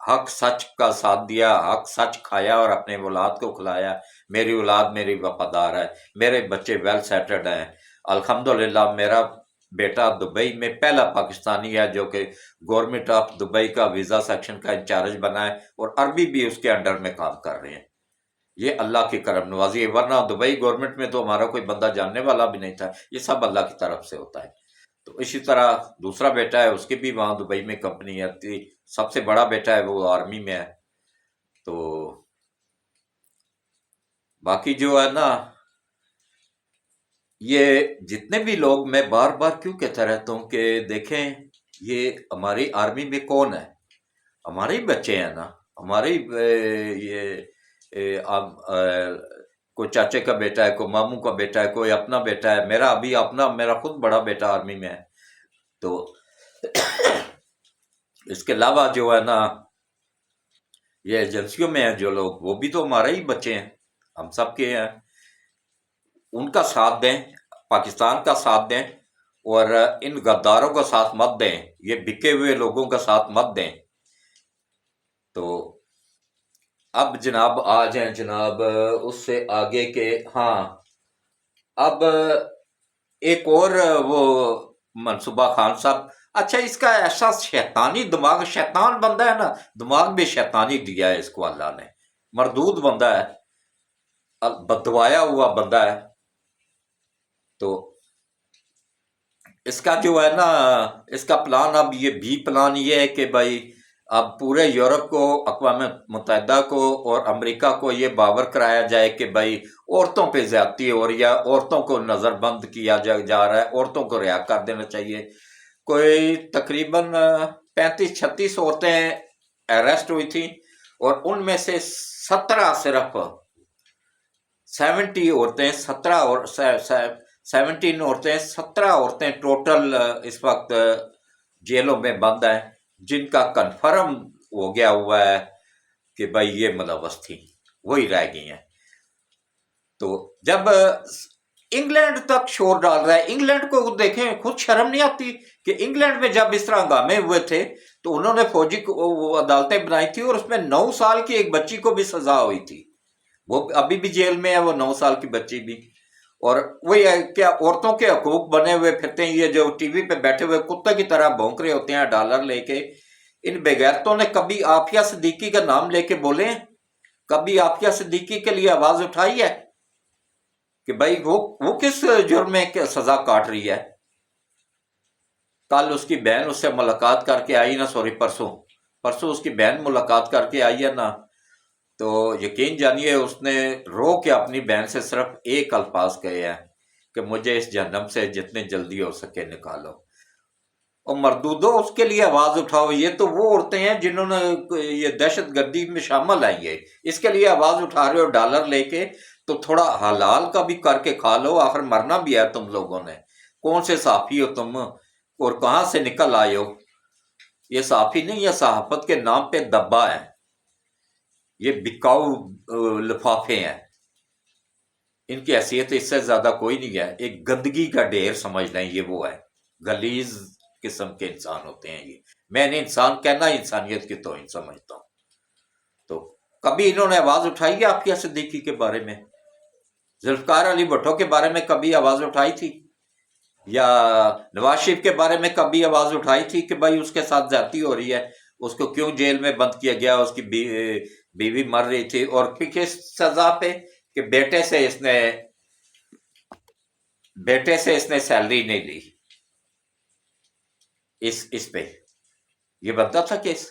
حق سچ کا ساتھ دیا، حق سچ کھایا اور اپنے اولاد کو کھلایا. میری اولاد میری وفادار ہے، میرے بچے ویل سیٹلڈ ہیں الحمدللہ. میرا بیٹا دبئی میں پہلا پاکستانی ہے جو کہ گورنمنٹ آف دبئی کا ویزا سیکشن کا انچارج بنا ہے، اور عربی بھی اس کے انڈر میں کام کر رہے ہیں. یہ اللہ کی کرم نوازی ہے، ورنہ دبئی گورنمنٹ میں تو ہمارا کوئی بندہ جاننے والا بھی نہیں تھا. یہ سب اللہ کی طرف سے ہوتا ہے. تو اسی طرح دوسرا بیٹا ہے، اس کی بھی وہاں دبئی میں کمپنی ہے. سب سے بڑا بیٹا ہے وہ آرمی میں ہے. تو باقی جو ہے نا، یہ جتنے بھی لوگ، میں بار بار کیوں کہتا رہتا ہوں کہ دیکھیں یہ ہماری آرمی میں کون ہے، ہمارے ہی بچے ہیں نا، ہمارے یہ کوئی چاچے کا بیٹا ہے، کوئی ماموں کا بیٹا ہے، کوئی اپنا بیٹا ہے. میرا خود بڑا بیٹا آرمی میں ہے. تو اس کے علاوہ جو ہے نا یہ ایجنسیوں میں ہیں جو لوگ، وہ بھی تو ہمارے ہی بچے ہیں، ہم سب کے ہیں. ان کا ساتھ دیں، پاکستان کا ساتھ دیں، اور ان غداروں کا ساتھ مت دیں، یہ بکے ہوئے لوگوں کا ساتھ مت دیں. تو اب جناب آ جائیں جناب اس سے آگے کے، ہاں اب ایک اور وہ منصوبہ خان صاحب. اچھا اس کا ایسا شیطانی دماغ، شیطان بندہ ہے نا، دماغ بھی شیطانی دیا ہے اس کو اللہ نے، مردود بندہ ہے، بدوایا ہوا بندہ ہے. تو اس کا جو ہے نا، اس کا پلان اب یہ بھی پلان یہ ہے کہ بھائی اب پورے یورپ کو، اقوام متحدہ کو اور امریکہ کو یہ باور کرایا جائے کہ بھائی عورتوں پہ زیادتی ہو رہی ہے، عورتوں کو نظر بند کیا جا رہا ہے، عورتوں کو رہا کر دینا چاہیے. کوئی تقریباً 35-36 عورتیں اریسٹ ہوئی تھیں، اور ان میں سے 17 صرف 70 عورتیں، 17 عورتیں، 17 عورتیں ٹوٹل اس وقت جیلوں میں بند ہیں، جن کا کنفرم ہو گیا ہوا ہے کہ بھائی یہ ملوث تھی، وہی رہ گئی ہیں. تو جب انگلینڈ تک شور ڈال رہا ہے، انگلینڈ کو دیکھیں، خود شرم نہیں آتی کہ انگلینڈ میں جب اس طرح ہنگامے ہوئے تھے تو انہوں نے فوجی عدالتیں بنائی تھی، اور اس میں 9 سال کی ایک بچی کو بھی سزا ہوئی تھی. وہ ابھی بھی جیل میں ہے، وہ 9 سال کی بچی بھی. اور وہی ہے کیا عورتوں کے حقوق بنے ہوئے پھرتے ہیں، یہ جو ٹی وی پہ بیٹھے ہوئے کتے کی طرح بھونک رہے ہوتے ہیں ڈالر لے کے. ان بغیرتوں نے کبھی عافیہ صدیقی کا نام لے کے بولے ہیں؟ کبھی عافیہ صدیقی کے لیے آواز اٹھائی ہے کہ بھائی وہ کس جرم میں سزا کاٹ رہی ہے؟ کل اس کی بہن اس سے ملاقات کر کے آئی نا، پرسوں اس کی بہن ملاقات کر کے آئی ہے نا، تو یقین جانیے اس نے رو کے اپنی بہن سے صرف ایک الفاظ کہے ہیں کہ مجھے اس جہنم سے جتنے جلدی ہو سکے نکالو. اور مردودو اس کے لیے آواز اٹھاؤ. یہ تو وہ عورتیں ہیں جنہوں نے یہ دہشت گردی میں شامل ہیں، یہ اس کے لیے آواز اٹھا رہے ہو ڈالر لے کے. تو تھوڑا حلال کا بھی کر کے کھا لو، آخر مرنا بھی ہے تم لوگوں نے. کون سے صحافی ہو تم اور کہاں سے نکل آئے ہو؟ یہ صحافی نہیں، یہ صحافت کے نام پہ دبا ہے، یہ بکاؤ لفافے ہیں، ان کی حیثیت اس سے زیادہ کوئی نہیں ہے، ایک گندگی کا ڈھیر سمجھ لیں، یہ وہ ہے، غلیظ قسم کے انسان ہوتے ہیں یہ، میں نے انسان کہنا انسانیت کی توہین سمجھتا ہوں۔ تو کبھی انہوں نے آواز اٹھائی ہے عافیہ صدیقی کے بارے میں، ذوالفقار علی بھٹو کے بارے میں کبھی آواز اٹھائی تھی، یا نواز شریف کے بارے میں کبھی آواز اٹھائی تھی کہ بھائی اس کے ساتھ زیادتی ہو رہی ہے، اس کو کیوں جیل میں بند کیا گیا، اس کی بیوی مر رہی تھی، اور پھر کس سزا پہ کہ بیٹے سے اس نے سیلری نہیں لی، اس پہ یہ بنتا تھا کیس۔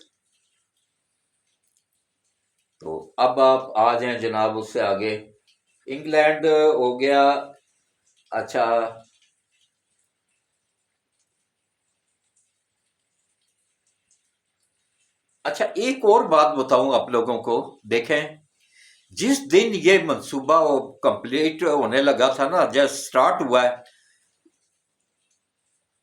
تو اب آپ آ جائیں جناب اس سے آگے، انگلینڈ ہو گیا۔ اچھا ایک اور بات بتاؤں آپ لوگوں کو، دیکھیں جس دن یہ منصوبہ کمپلیٹ ہونے لگا تھا نا، جب سٹارٹ ہوا ہے،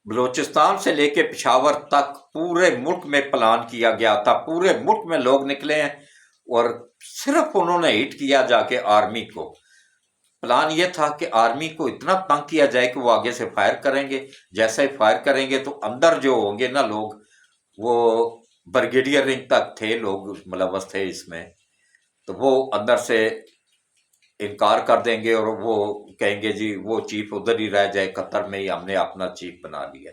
بلوچستان سے لے کے پشاور تک پورے ملک میں پلان کیا گیا تھا، پورے ملک میں لوگ نکلے ہیں، اور صرف انہوں نے ہٹ کیا جا کے آرمی کو۔ پلان یہ تھا کہ آرمی کو اتنا تنگ کیا جائے کہ وہ آگے سے فائر کریں گے، جیسے ہی فائر کریں گے تو اندر جو ہوں گے نا لوگ، وہ برگیڈیئر رنگ تک تھے لوگ ملوث تھے اس میں، تو وہ اندر سے انکار کر دیں گے، اور وہ کہیں گے جی وہ چیف ادھر ہی رہ جائے، قطر میں ہی ہم نے اپنا چیف بنا لیا۔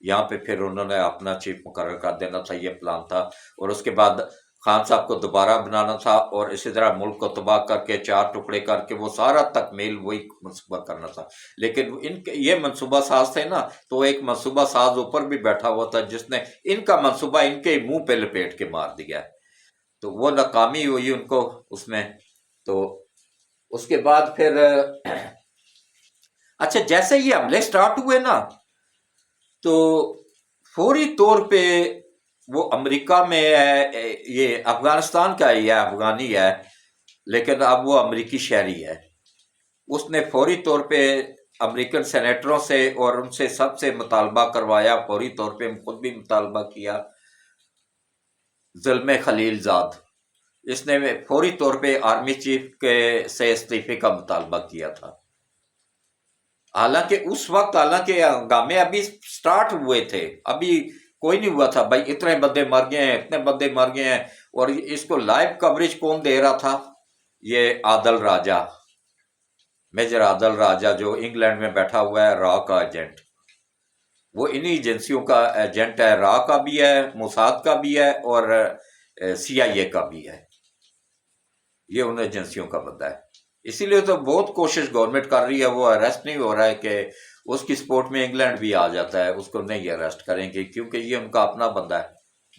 یہاں پہ پھر انہوں نے اپنا چیف مقرر کر دینا تھا، یہ پلان تھا، اور اس کے بعد خان صاحب کو دوبارہ بنانا تھا، اور اسی طرح ملک کو تباہ کر کے چار ٹکڑے کر کے وہ سارا تکمیل وہی منصوبہ کرنا تھا۔ لیکن یہ منصوبہ ساز تھے نا، تو ایک منصوبہ ساز اوپر بھی بیٹھا ہوا تھا جس نے ان کا منصوبہ ان کے منہ پہ لپیٹ کے مار دیا، تو وہ ناکامی ہوئی ان کو اس میں۔ تو اس کے بعد پھر اچھا جیسے یہ حملے سٹارٹ ہوئے نا، تو فوری طور پہ وہ امریکہ میں ہے، یہ افغانستان کا ہی ہے، افغانی ہے لیکن اب وہ امریکی شہری ہے، اس نے فوری طور پہ امریکن سینیٹروں سے اور ان سے سب سے مطالبہ کروایا، فوری طور پہ خود بھی مطالبہ کیا، زلمے خلیل زاد، اس نے فوری طور پہ آرمی چیف کے سے استعفے کا مطالبہ کیا تھا۔ حالانکہ اس وقت ہنگامے ابھی سٹارٹ ہوئے تھے، ابھی کوئی نہیں ہوا تھا بھائی اتنے بندے مر گئے ہیں، اتنے بندے مر گئے ہیں، اور اس کو لائیو کوریج کون دے رہا تھا؟ یہ عادل راجہ، میجر عادل راجہ، جو انگلینڈ میں بیٹھا ہوا ہے، را کا ایجنٹ، وہ انہی ایجنسیوں کا ایجنٹ ہے، را کا بھی ہے، موساد کا بھی ہے، اور سی آئی اے کا بھی ہے، یہ ان ایجنسیوں کا بندہ ہے۔ اسی لیے تو بہت کوشش گورنمنٹ کر رہی ہے، وہ اریسٹ نہیں ہو رہا ہے کہ اس کی سپورٹ میں انگلینڈ بھی آ جاتا ہے، اس کو نہیں اریسٹ کریں گے کیونکہ یہ ان کا اپنا بندہ ہے،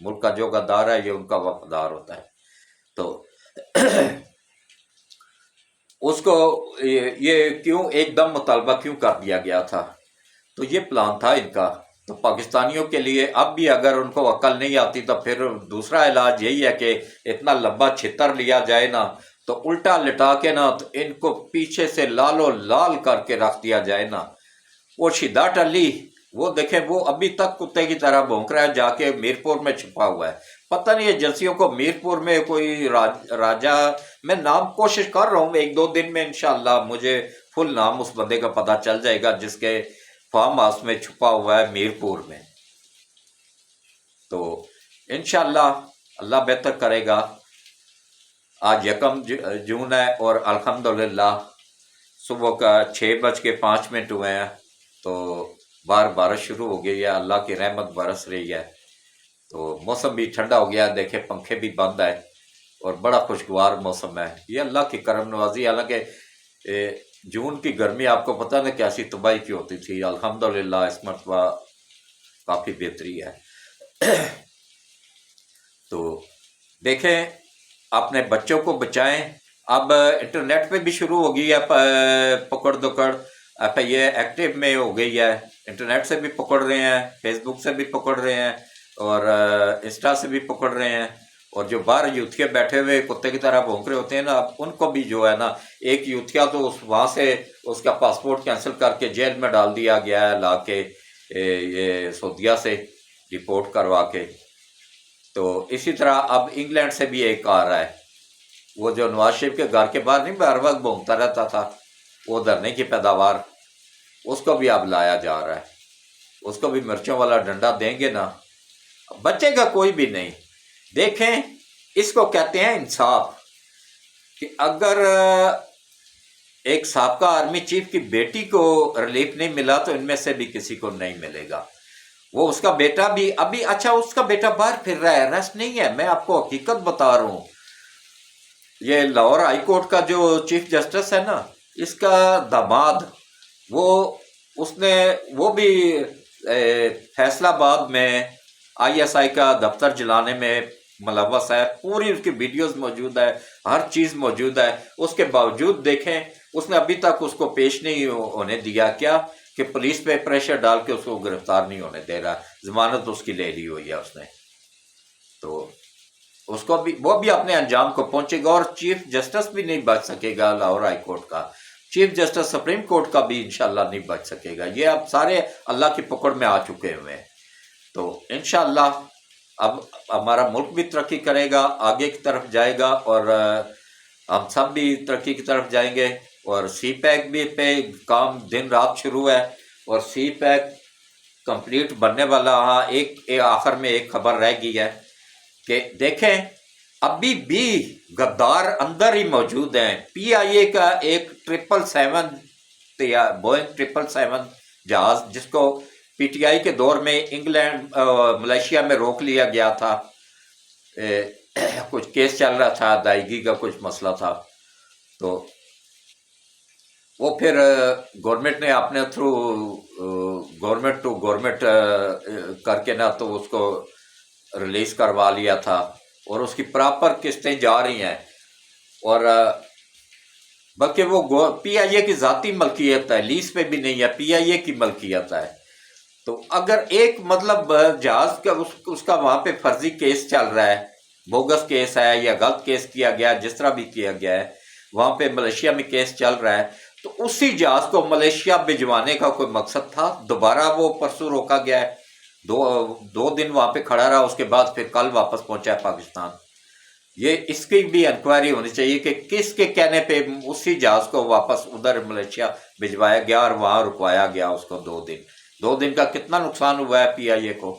ملک کا جو غدار ہے یہ ان کا وفادار ہوتا ہے۔ تو اس کو یہ کیوں ایک دم مطالبہ کیوں کر دیا گیا تھا؟ تو یہ پلان تھا ان کا۔ تو پاکستانیوں کے لیے اب بھی اگر ان کو عقل نہیں آتی تو پھر دوسرا علاج یہی ہے کہ اتنا لمبا چھتر لیا جائے نا، تو الٹا لٹا کے نا تو ان کو پیچھے سے لال و لال کر کے رکھ دیا جائے نا۔ وہ شدہ ٹلی، وہ دیکھیں وہ ابھی تک کتے کی طرح بھونک رہا ہے، جا کے میرپور میں چھپا ہوا ہے، پتہ نہیں ایجنسیوں کو میرپور میں کوئی راجہ، میں نام کوشش کر رہا ہوں، ایک دو دن میں انشاءاللہ مجھے فل نام اس بندے کا پتہ چل جائے گا جس کے فارم ہاؤس میں چھپا ہوا ہے میرپور میں۔ تو انشاءاللہ اللہ بہتر کرے گا۔ آج 1 جون ہے، اور الحمدللہ صبح کا 6:05 ہوئے ہیں، تو باہر بارش شروع ہو گئی ہے، اللہ کی رحمت برس رہی ہے، تو موسم بھی ٹھنڈا ہو گیا، دیکھیں پنکھے بھی بند ہے، اور بڑا خوشگوار موسم ہے، یہ اللہ کی کرم نوازی۔ حالانکہ جون کی گرمی آپ کو پتہ نا کیسی تباہی کی ہوتی تھی، الحمدللہ اس مرتبہ کافی بہتری ہے۔ تو دیکھیں اپنے بچوں کو بچائیں۔ اب انٹرنیٹ پہ بھی شروع ہو گئی ہے پکڑ دکڑ، ایف آئی اے ایکٹیو میں ہو گئی ہے، انٹرنیٹ سے بھی پکڑ رہے ہیں، فیس بک سے بھی پکڑ رہے ہیں، اور انسٹا سے بھی پکڑ رہے ہیں، اور جو باہر یوتھیا بیٹھے ہوئے کتے کی طرح بھونک رہے ہوتے ہیں نا، اب ان کو بھی جو ہے نا، ایک یوتھیا تو وہاں سے اس کا پاسپورٹ کینسل کر کے جیل میں ڈال دیا گیا ہے، لا کے یہ سعودیہ سے رپورٹ کروا کے۔ تو اسی طرح اب انگلینڈ سے بھی ایک آ رہا ہے، وہ جو نواز شریف کے گھر کے باہر نہیں ہر وقت بھونکتا رہتا تھا، وہ دھرنے کی پیداوار، اس کو بھی اب لایا جا رہا ہے، اس کو بھی مرچوں والا ڈنڈا دیں گے نا، بچے گا کوئی بھی نہیں۔ دیکھیں اس کو کہتے ہیں انصاف، کہ اگر ایک سابقہ آرمی چیف کی بیٹی کو ریلیف نہیں ملا تو ان میں سے بھی کسی کو نہیں ملے گا۔ وہ اس کا بیٹا بھی ابھی، اچھا اس کا بیٹا باہر پھر رہا ہے، ریسٹ نہیں ہے، میں آپ کو حقیقت بتا رہا ہوں۔ یہ لاہور ہائی کورٹ کا جو چیف جسٹس ہے نا، اس کا داماد، وہ بھی فیصلہ آباد میں آئی ایس آئی کا دفتر جلانے میں ملوث ہے، پوری اس کی ویڈیوز موجود ہے، ہر چیز موجود ہے، اس کے باوجود دیکھیں اس نے ابھی تک اس کو پیش نہیں ہونے دیا، کیا کہ پولیس پہ پریشر ڈال کے اس کو گرفتار نہیں ہونے دے رہا، ضمانت اس کی لے لی ہوئی ہے اس نے، تو اس کو بھی، وہ بھی اپنے انجام کو پہنچے گا، اور چیف جسٹس بھی نہیں بچ سکے گا لاہور ہائی کورٹ کا، چیف جسٹس سپریم کورٹ کا بھی انشاءاللہ نہیں بچ سکے گا، یہ اب سارے اللہ کی پکڑ میں آ چکے ہوئے ہیں۔ تو انشاءاللہ اب ہمارا ملک بھی ترقی کرے گا، آگے کی طرف جائے گا، اور ہم سب بھی ترقی کی طرف جائیں گے، اور سی پیک بھی پہ کام دن رات شروع ہے، اور سی پیک کمپلیٹ بننے والا۔ ہاں ایک آخر میں ایک خبر رہ گئی ہے کہ دیکھیں ابھی بھی غدار اندر ہی موجود ہیں۔ پی آئی اے کا ایک 777 بوئنگ 777 جہاز، جس کو پی ٹی آئی کے دور میں انگلینڈ ملیشیا میں روک لیا گیا تھا، کچھ کیس چل رہا تھا، ادائیگی کا کچھ مسئلہ تھا، تو وہ پھر گورنمنٹ نے اپنے تھرو گورنمنٹ ٹو گورنمنٹ کر کے نا تو اس کو ریلیز کروا لیا تھا، اور اس کی پراپر قسطیں جا رہی ہیں، اور بلکہ وہ پی آئی اے کی ذاتی ملکیت ہے، لیز پہ بھی نہیں ہے، پی آئی اے کی ملکیت ہے۔ تو اگر ایک مطلب جہاز کا اس کا وہاں پہ فرضی کیس چل رہا ہے، بوگس کیس ہے یا غلط کیس کیا گیا، جس طرح بھی کیا گیا ہے، وہاں پہ ملیشیا میں کیس چل رہا ہے، تو اسی جہاز کو ملیشیا بھجوانے کا کوئی مقصد تھا؟ دوبارہ وہ پرسوں روکا گیا ہے، دو دن وہاں پہ کھڑا رہا، اس کے بعد پھر کل واپس پہنچا ہے پاکستان۔ یہ اس کی بھی انکوائری ہونی چاہیے کہ کس کے کہنے پہ اسی جہاز کو واپس ادھر ملیشیا بھجوایا گیا اور وہاں رکوایا گیا اس کو 2 دن کا کتنا نقصان ہوا ہے پی آئی اے کو۔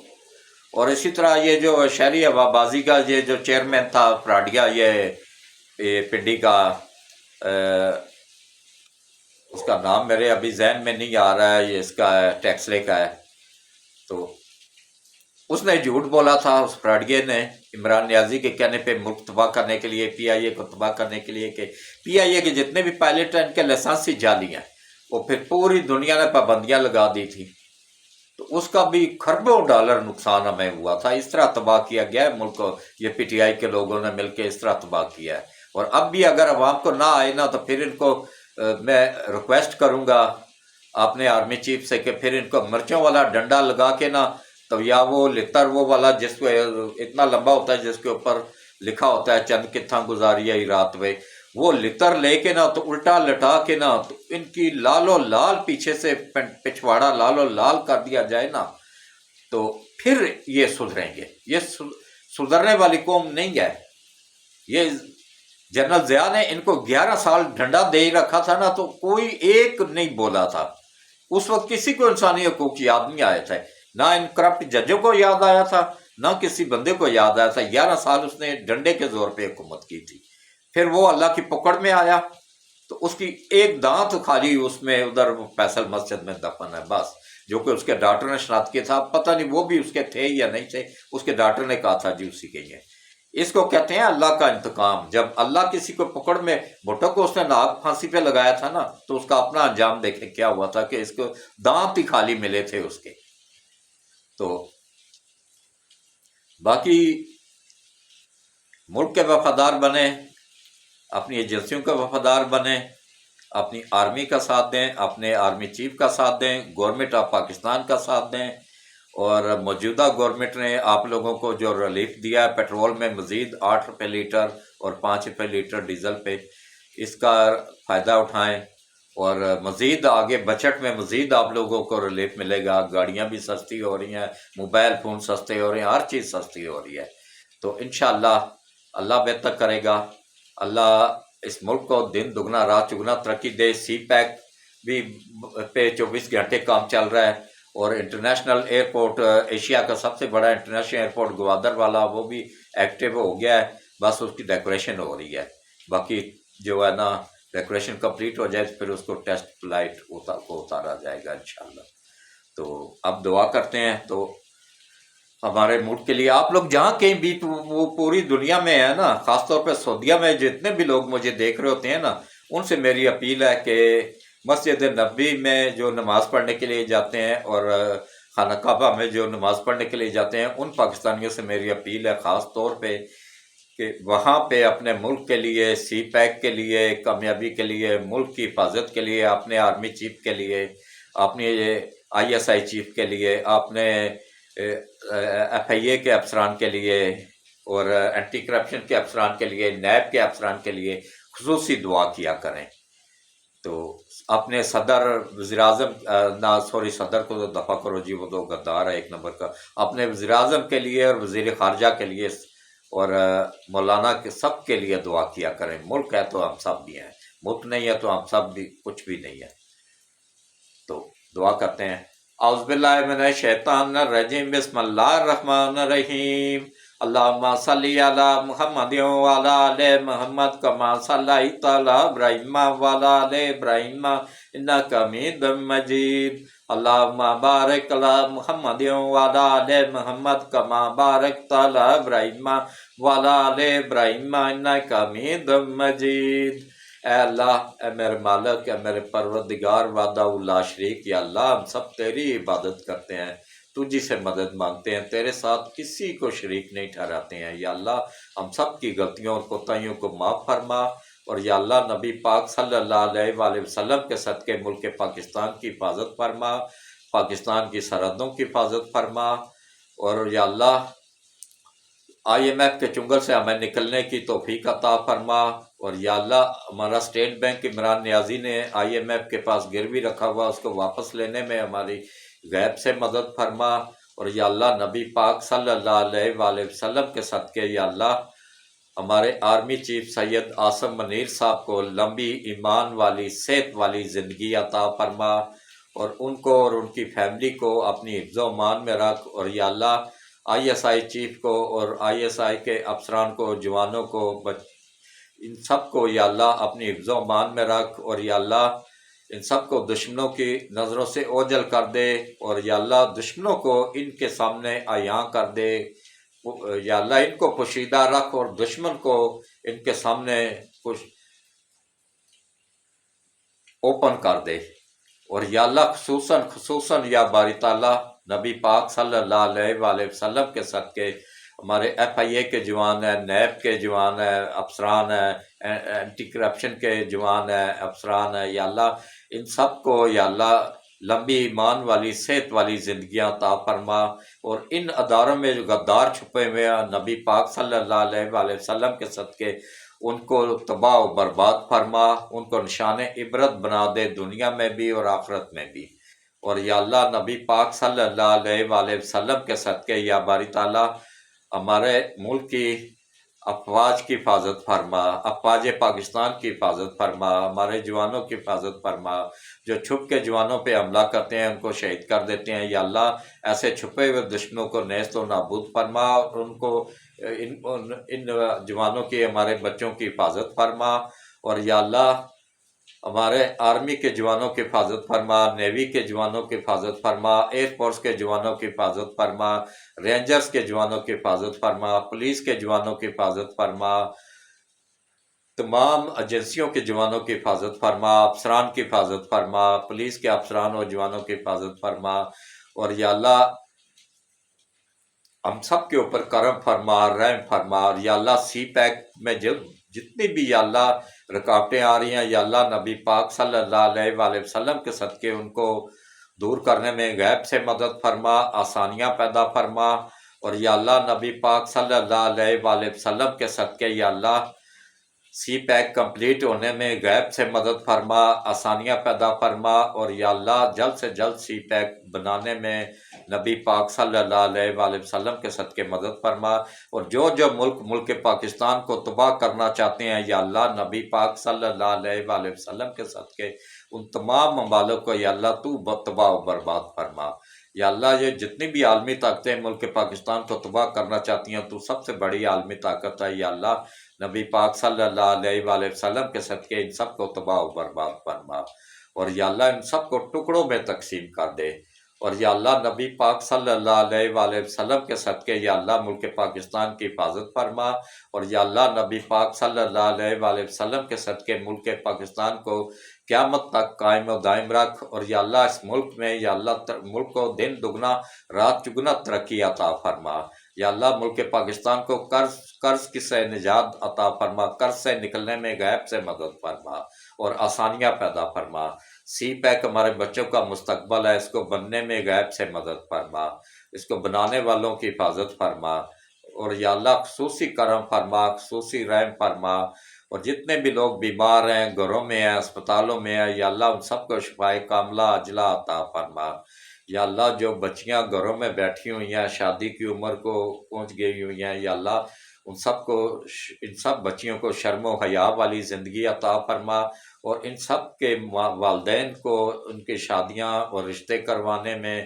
اور اسی طرح یہ جو شہری ہوا بازی کا یہ جو چیئرمین تھا فراڈیا، یہ پنڈی کا، اس کا نام میرے ابھی ذہن میں نہیں آ رہا ہے، یہ اس کا ٹیکسلے کا ہے، تو اس نے جھوٹ بولا تھا، اس فراڈیے نے، عمران نیازی کے کہنے پہ ملک تباہ کرنے کے لیے، پی آئی اے کو تباہ کرنے کے لیے، کہ پی آئی اے کے جتنے بھی پائلٹ ہیں ان کے لائسنس ہی جعلی ہیں، وہ پھر پوری دنیا نے پابندیاں لگا دی تھی، تو اس کا بھی کھربوں ڈالر نقصان ہمیں ہوا تھا۔ اس طرح تباہ کیا گیا ہے ملک کو، یہ پی ٹی آئی کے لوگوں نے مل کے اس طرح تباہ کیا ہے، اور اب بھی اگر عوام کو نہ آئے نا تو پھر ان کو میں ریکویسٹ کروں گا اپنے آرمی چیف سے کہ پھر ان کو مرچوں والا ڈنڈا لگا کے نا، تو یا وہ لتر وہ والا جس کو اتنا لمبا ہوتا ہے جس کے اوپر لکھا ہوتا ہے چند کتھاں گزاری ہے رات میں، وہ لتر لے کے نا تو الٹا لٹا کے نا تو ان کی لال و لال پیچھے سے پچھواڑا لال و لال کر دیا جائے نا، تو پھر یہ سدھریں گے۔ یہ سدھرنے والی قوم نہیں ہے۔ یہ جنرل ضیاء نے ان کو 11 سال ڈنڈا دے رکھا تھا نا، تو کوئی ایک نہیں بولا تھا، اس وقت کسی کو انسانی حقوق یاد نہیں آئے تھے، نہ ان کرپٹ ججوں کو یاد آیا تھا، نہ کسی بندے کو یاد آیا تھا۔ 11 سال اس نے ڈنڈے کے زور پہ حکومت کی تھی، پھر وہ اللہ کی پکڑ میں آیا تو اس کی ایک دانت خالی اس میں ادھر فیصل مسجد میں دفن ہے، بس، جو کہ اس کے ڈاکٹر نے شناخت کیا تھا، پتہ نہیں وہ بھی اس کے تھے یا نہیں تھے، اس کے ڈاکٹر نے کہا تھا جی اسی کے ہیں۔ اس کو کہتے ہیں اللہ کا انتقام۔ جب اللہ کسی کو پکڑ میں، بھٹو کو اس نے ناک پھانسی پہ لگایا تھا نا، تو اس کا اپنا انجام دیکھیں کیا ہوا تھا، کہ اس کو دانت ہی خالی ملے تھے اس کے۔ تو باقی ملک کے وفادار بنیں، اپنی ایجنسیوں کا وفادار بنیں، اپنی آرمی کا ساتھ دیں، اپنے آرمی چیف کا ساتھ دیں، گورنمنٹ آف پاکستان کا ساتھ دیں، اور موجودہ گورنمنٹ نے آپ لوگوں کو جو ریلیف دیا ہے پیٹرول میں مزید 8 روپے لیٹر اور 5 روپے لیٹر ڈیزل پہ، اس کا فائدہ اٹھائیں، اور مزید آگے بجٹ میں مزید آپ لوگوں کو ریلیف ملے گا، گاڑیاں بھی سستی ہو رہی ہیں، موبائل فون سستے ہو رہے ہیں، ہر چیز سستی ہو رہی ہے۔ تو انشاءاللہ اللہ بہتر کرے گا، اللہ اس ملک کو دن دگنا رات چگنا ترقی دے۔ سی پیک بھی پہ 24 گھنٹے کام چل رہا ہے، اور انٹرنیشنل ایئرپورٹ، ایشیا کا سب سے بڑا انٹرنیشنل ایئرپورٹ گوادر والا، وہ بھی ایکٹیو ہو گیا ہے، بس اس کی ڈیکوریشن ہو رہی ہے۔ باقی جو ہے نا ڈیکوریشن کمپلیٹ ہو جائے تو پھر اس کو ٹیسٹ فلائٹ کو اتارا جائے گا انشاءاللہ۔ تو اب دعا کرتے ہیں تو ہمارے ملک کے لیے، آپ لوگ جہاں کہیں بھی، وہ پوری دنیا میں ہے نا، خاص طور پہ سعودیہ میں جتنے بھی لوگ مجھے دیکھ رہے ہوتے ہیں نا، ان سے میری اپیل ہے کہ مسجد نبوی میں جو نماز پڑھنے کے لیے جاتے ہیں اور خانہ کعبہ میں جو نماز پڑھنے کے لیے جاتے ہیں، ان پاکستانیوں سے میری اپیل ہے خاص طور پہ کہ وہاں پہ اپنے ملک کے لیے، سی پیک کے لیے، کامیابی کے لیے، ملک کی حفاظت کے لیے، اپنے آرمی چیف کے لیے، اپنے آئی ایس آئی چیف کے لیے، اپنے ایف آئی اے کے افسران کے لیے، اور اینٹی کرپشن کے افسران کے لیے، نیب کے افسران کے لیے خصوصی دعا کیا کریں۔ تو اپنے صدر، وزیر اعظم، صدر کو تو دفع کرو جی، وہ تو غدار ہے ایک نمبر کا، اپنے وزیر اعظم کے لیے اور وزیر خارجہ کے لیے اور مولانا کے سب کے لیے دعا کیا کریں۔ ملک ہے تو ہم سب بھی ہیں، ملک نہیں ہے تو ہم سب بھی کچھ بھی نہیں ہے۔ تو دعا کرتے ہیں۔ اعوذ باللہ من الشیطان الرجیم، بسم اللہ الرحمن الرحیم، اللہم صلی علی محمد وعلی آل محمد کما صلیت علی ابراہیم وعلی آل ابراہیم انک حمید مجید، اللہم بارک علی محمد وعلی آل محمد کما بارکت علی ابراہیم وعلی آل ابراہیم انک حمید مجید۔ اے اللہ، اے میرے مالک، اے میرے پروردگار وحدہ لا شریک، یا اللہ ہم سب تیری عبادت کرتے ہیں، تجھی سے مدد مانگتے ہیں، تیرے ساتھ کسی کو شریک نہیں ٹھہراتے ہیں۔ یا اللہ ہم سب کی غلطیوں اور کوتاہیوں کو معاف فرما، اور یا اللہ نبی پاک صلی اللہ علیہ وآلہ وسلم کے صدقے ملک پاکستان کی حفاظت فرما، پاکستان کی سرحدوں کی حفاظت فرما، اور یا اللہ آئی ایم ایف کے چنگل سے ہمیں نکلنے کی توفیق عطا فرما، اور یا اللہ ہمارا اسٹیٹ بینک عمران نیازی نے آئی ایم ایف کے پاس گروی رکھا ہوا، اس کو واپس لینے میں ہماری غیب سے مدد فرما، اور یا اللہ نبی پاک صلی اللہ علیہ وآلہ وسلم کے صدقے یا اللہ ہمارے آرمی چیف سید عاصم منیر صاحب کو لمبی ایمان والی صحت والی زندگی عطا فرما، اور ان کو اور ان کی فیملی کو اپنی حفظ و امان میں رکھ، اور یا اللہ آئی ایس آئی چیف کو اور آئی ایس آئی کے افسران کو، جوانوں کو، ان سب کو یا اللہ اپنی حفظ و امان میں رکھ، اور یا اللہ ان سب کو دشمنوں کی نظروں سے اوجھل کر دے، اور یا اللہ دشمنوں کو ان کے سامنے عیاں کر دے، یا اللہ ان کو پوشیدہ رکھ اور دشمن کو ان کے سامنے اوپن کر دے، اور یا اللہ خصوصاً یا باری تعالیٰ نبی پاک صلی اللہ علیہ وآلہ وسلم کے صدقے ہمارے ایف آئی اے کے جوان ہیں، نیب کے جوان ہیں، افسران ہیں، اینٹی کرپشن کے جوان ہیں، افسران ہیں، یا اللہ ان سب کو یا اللہ لمبی ایمان والی صحت والی زندگیاں عطا فرما، اور ان اداروں میں جو غدار چھپے ہوئے ہیں نبی پاک صلی اللہ علیہ وآلہ وسلم کے صدقے ان کو تباہ و برباد فرما، ان کو نشان عبرت بنا دے دنیا میں بھی اور آخرت میں بھی، اور یا اللہ نبی پاک صلی اللہ علیہ وآلہ وسلم کے صدقے یا باری تعالیٰ ہمارے ملک کی افواج کی حفاظت فرما، افواج پاکستان کی حفاظت فرما، ہمارے جوانوں کی حفاظت فرما، جو چھپ کے جوانوں پہ حملہ کرتے ہیں ان کو شہید کر دیتے ہیں، یا اللہ ایسے چھپے ہوئے دشمنوں کو نیست و نابود فرما، اور ان کو ان جوانوں کی، ہمارے بچوں کی حفاظت فرما، اور یا اللہ ہمارے آرمی کے جوانوں کی حفاظت فرما، نیوی کے جوانوں کی حفاظت فرما، ایئر فورس کے جوانوں کی حفاظت فرما، رینجرز کے جوانوں کی حفاظت فرما، پولیس کے جوانوں کی حفاظت فرما، تمام ایجنسیوں کے جوانوں کی حفاظت فرما، افسران کی حفاظت فرما، پولیس کے افسران اور جوانوں کی حفاظت فرما، اور یا اللہ ہم سب کے اوپر کرم فرما، رحم فرما، اور یا اللہ سی پیک میں جتنی بھی یا اللہ رکاوٹیں آ رہی ہیں یا اللہ نبی پاک صلی اللہ علیہ وآلہ وسلم کے صدقے ان کو دور کرنے میں غیب سے مدد فرما، آسانیاں پیدا فرما، اور یا اللہ نبی پاک صلی اللہ علیہ وآلہ وسلم کے صدقے یا اللہ سی پیک کمپلیٹ ہونے میں غیب سے مدد فرما، آسانیاں پیدا فرما، اور یا اللہ جلد سے جلد سی پیک بنانے میں نبی پاک صلی اللہ علیہ وآلہ وسلم کے صدقے مدد فرما، اور جو ملک پاکستان کو تباہ کرنا چاہتے ہیں یا اللہ نبی پاک صلی اللہ علیہ وآلہ وسلم کے صدقے ان تمام ممالک کو یا اللہ تو تباہ و برباد فرما۔ یا اللہ یہ جتنی بھی عالمی طاقتیں ملک پاکستان کو تباہ کرنا چاہتی ہیں تو سب سے بڑی عالمی طاقت ہے یا اللہ نبی پاک صلی اللہ علیہ وآلہ وسلم کے صدقے ان سب کو تباہ و برباد فرما، اور یا اللہ ان سب کو ٹکڑوں میں تقسیم کر دے، اور یا اللہ نبی پاک صلی اللہ علیہ وآلہ وسلم کے صدقے یا اللہ ملک پاکستان کی حفاظت فرما، اور یا اللہ نبی پاک صلی اللہ علیہ وآلہ وسلم کے صدقے ملک پاکستان کو قیامت تک قائم و دائم رکھ، اور یا اللہ اس ملک میں یا اللہ ملک کو دن دگنا رات چگنا ترقی عطا فرما، یا اللہ ملک پاکستان کو قرض کی سے نجات عطا فرما، قرض سے نکلنے میں غیب سے مدد فرما اور آسانیاں پیدا فرما۔ سی پیک ہمارے بچوں کا مستقبل ہے، اس کو بننے میں غیب سے مدد فرما، اس کو بنانے والوں کی حفاظت فرما، اور یا اللہ خصوصی کرم فرما، خصوصی رحم فرما، اور جتنے بھی لوگ بیمار ہیں، گھروں میں ہیں، اسپتالوں میں ہیں، یا اللہ ان سب کو شفائے کاملہ عاجلہ عطا فرما۔ یا اللہ جو بچیاں گھروں میں بیٹھی ہوئی ہیں، شادی کی عمر کو پہنچ گئی ہوئی ہیں، یا اللہ ان سب بچیوں کو شرم و حیا والی زندگی عطا فرما، اور ان سب کے والدین کو ان کی شادیاں اور رشتے کروانے میں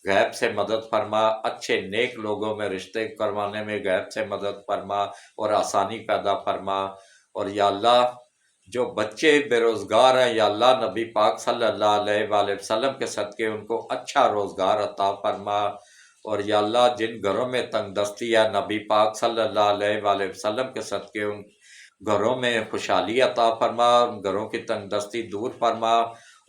غیب سے مدد فرما، اچھے نیک لوگوں میں رشتے کروانے میں غیب سے مدد فرما اور آسانی پیدا فرما، اور یا اللہ جو بچے بے روزگار ہیں یا اللہ نبی پاک صلی اللہ علیہ وآلہ وسلم کے صدقے ان کو اچھا روزگار عطا فرما، اور یا اللہ جن گھروں میں تنگ دستی ہے نبی پاک صلی اللہ علیہ وآلہ وسلم کے صدقے ان گھروں میں خوشحالی عطا فرما، ان گھروں کی تنگ دستی دور فرما،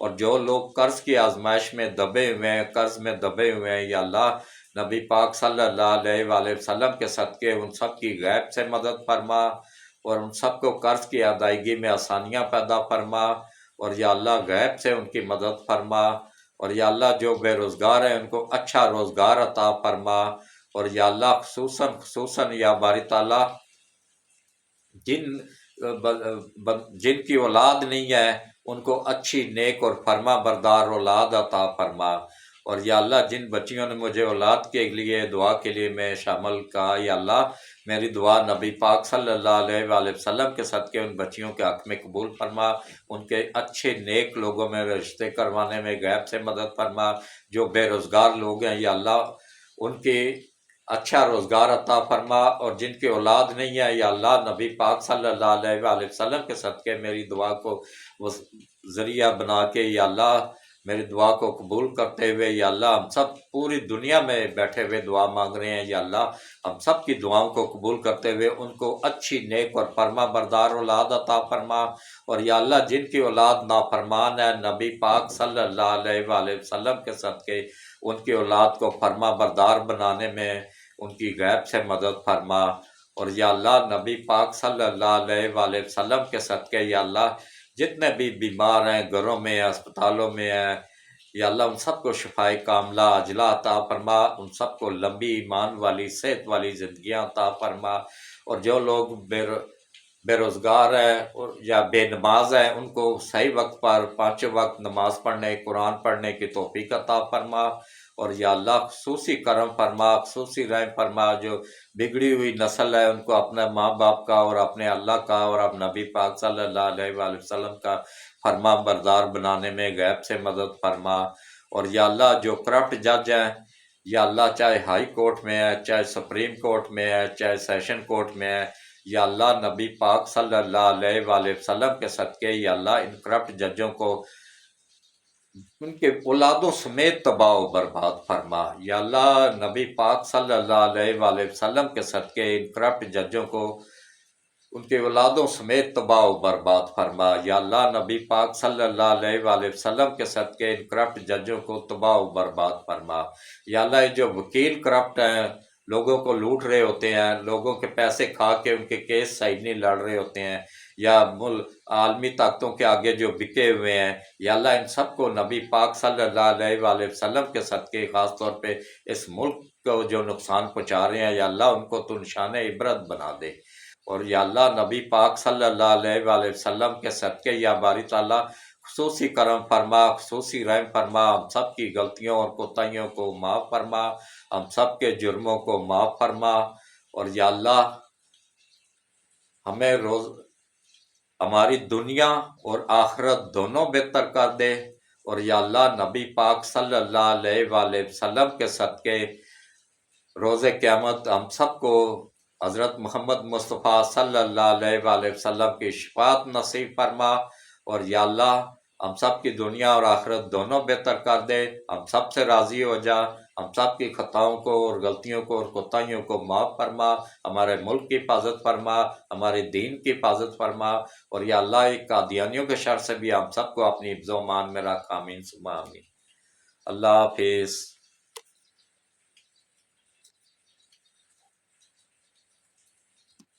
اور جو لوگ قرض کی آزمائش میں دبے ہوئے ہیں، قرض میں دبے ہوئے ہیں یا اللہ نبی پاک صلی اللہ علیہ وآلہ وسلم کے صدقے ان سب کی غیب سے مدد فرما، اور ان سب کو قرض کی ادائیگی میں آسانیاں پیدا فرما، اور یا اللہ غیب سے ان کی مدد فرما، اور یا اللہ جو بے روزگار ہیں ان کو اچھا روزگار عطا فرما، اور یا اللہ خصوصاً یا باری تعالیٰ جن کی اولاد نہیں ہے ان کو اچھی نیک اور فرما بردار اولاد عطا فرما، اور یا اللہ جن بچیوں نے مجھے اولاد کے لیے دعا کے لیے میں شامل کہا یا اللہ میری دعا نبی پاک صلی اللہ علیہ وآلہ وسلم کے صدقے ان بچیوں کے حق میں قبول فرما، ان کے اچھے نیک لوگوں میں رشتے کروانے میں غیب سے مدد فرما، جو بے روزگار لوگ ہیں یا اللہ ان کی اچھا روزگار عطا فرما، اور جن کی اولاد نہیں ہے یا اللہ نبی پاک صلی اللہ علیہ وآلہ وسلم کے صدقے میری دعا کو ذریعہ بنا کے یا اللہ میری دعا کو قبول کرتے ہوئے یا اللہ ہم سب پوری دنیا میں بیٹھے ہوئے دعا مانگ رہے ہیں یا اللہ ہم سب کی دعاؤں کو قبول کرتے ہوئے ان کو اچھی نیک اور فرما بردار اولاد عطا فرما، اور یا اللہ جن کی اولاد نافرمان ہے نبی پاک صلی اللہ علیہ وآلہ وسلم کے صدقے ان کی اولاد کو فرما بردار بنانے میں ان کی غیب سے مدد فرما، اور یا اللہ نبی پاک صلی اللہ علیہ وآلہ وسلم کے صدقے یا اللہ جتنے بھی بیمار ہیں گھروں میں ہیں اسپتالوں میں ہیں یا اللہ ان سب کو شفائے کاملہ عاجلہ عطا فرما، ان سب کو لمبی ایمان والی صحت والی زندگیاں عطا فرما، اور جو لوگ بے روزگار ہیں یا بے نماز ہیں ان کو صحیح وقت پر 5 وقت نماز پڑھنے قرآن پڑھنے کی توفیق عطا فرما، اور یا اللہ خصوصی کرم فرما خصوصی رحم فرما، جو بگڑی ہوئی نسل ہے ان کو اپنے ماں باپ کا اور اپنے اللہ کا اور اب نبی پاک صلی اللہ علیہ وآلہ وسلم کا فرما بردار بنانے میں غیب سے مدد فرما، اور یا اللہ جو کرپٹ جج ہیں یا اللہ چاہے ہائی کورٹ میں ہے چاہے سپریم کورٹ میں ہے چاہے سیشن کورٹ میں ہے یا اللہ نبی پاک صلی اللہ علیہ وآلہ وسلم کے صدقے یا اللہ ان کرپٹ ججوں کو ان کے اولادوں سمیت تباہ و برباد فرما، یا اللہ نبی پاک صلی اللہ علیہ وآلہ وسلم کے صدقے ان کرپٹ ججوں کو ان کے اولادوں سمیت تباہ و برباد فرما، یا اللہ نبی پاک صلی اللہ علیہ وآلہ وسلم کے صدقے ان کرپٹ ججوں کو تباہ و برباد فرما، یا اللہ یہ جو وکیل کرپٹ ہیں لوگوں کو لوٹ رہے ہوتے ہیں، لوگوں کے پیسے کھا کے ان کے کیس صحیح نہیں لڑ رہے ہوتے ہیں، یا عالمی طاقتوں کے آگے جو بکے ہوئے ہیں یا اللہ ان سب کو نبی پاک صلی اللہ علیہ وآلہ وسلم کے صدقے خاص طور پہ اس ملک کو جو نقصان پہنچا رہے ہیں یا اللہ ان کو تو نشان عبرت بنا دے، اور یا اللہ نبی پاک صلی اللہ علیہ وآلہ وسلم کے صدقے یا باری تعالیٰ خصوصی کرم فرما، خصوصی رحم فرما، ہم سب کی غلطیوں اور کوتاہیوں کو معاف فرما، ہم سب کے جرموں کو معاف فرما، اور یا اللہ ہمیں ہماری دنیا اور آخرت دونوں بہتر کر دے، اور یا اللہ نبی پاک صلی اللہ علیہ وآلہ وسلم کے صدقے روز قیامت ہم سب کو حضرت محمد مصطفیٰ صلی اللہ علیہ وآلہ وسلم کی شفاعت نصیب فرما، اور یا اللہ ہم سب کی دنیا اور آخرت دونوں بہتر کر دے، ہم سب سے راضی ہو جا، ہم سب کی خطاؤں کو اور غلطیوں کو اور کوتاہیوں کو معاف فرما، ہمارے ملک کی حفاظت فرما، ہمارے دین کی حفاظت فرما، اور یا اللہ قادیانیوں کے شر سے بھی ہم سب کو اپنی حفظ و امان میں رکھ، آمین ثم آمین۔ اللہ حافظ۔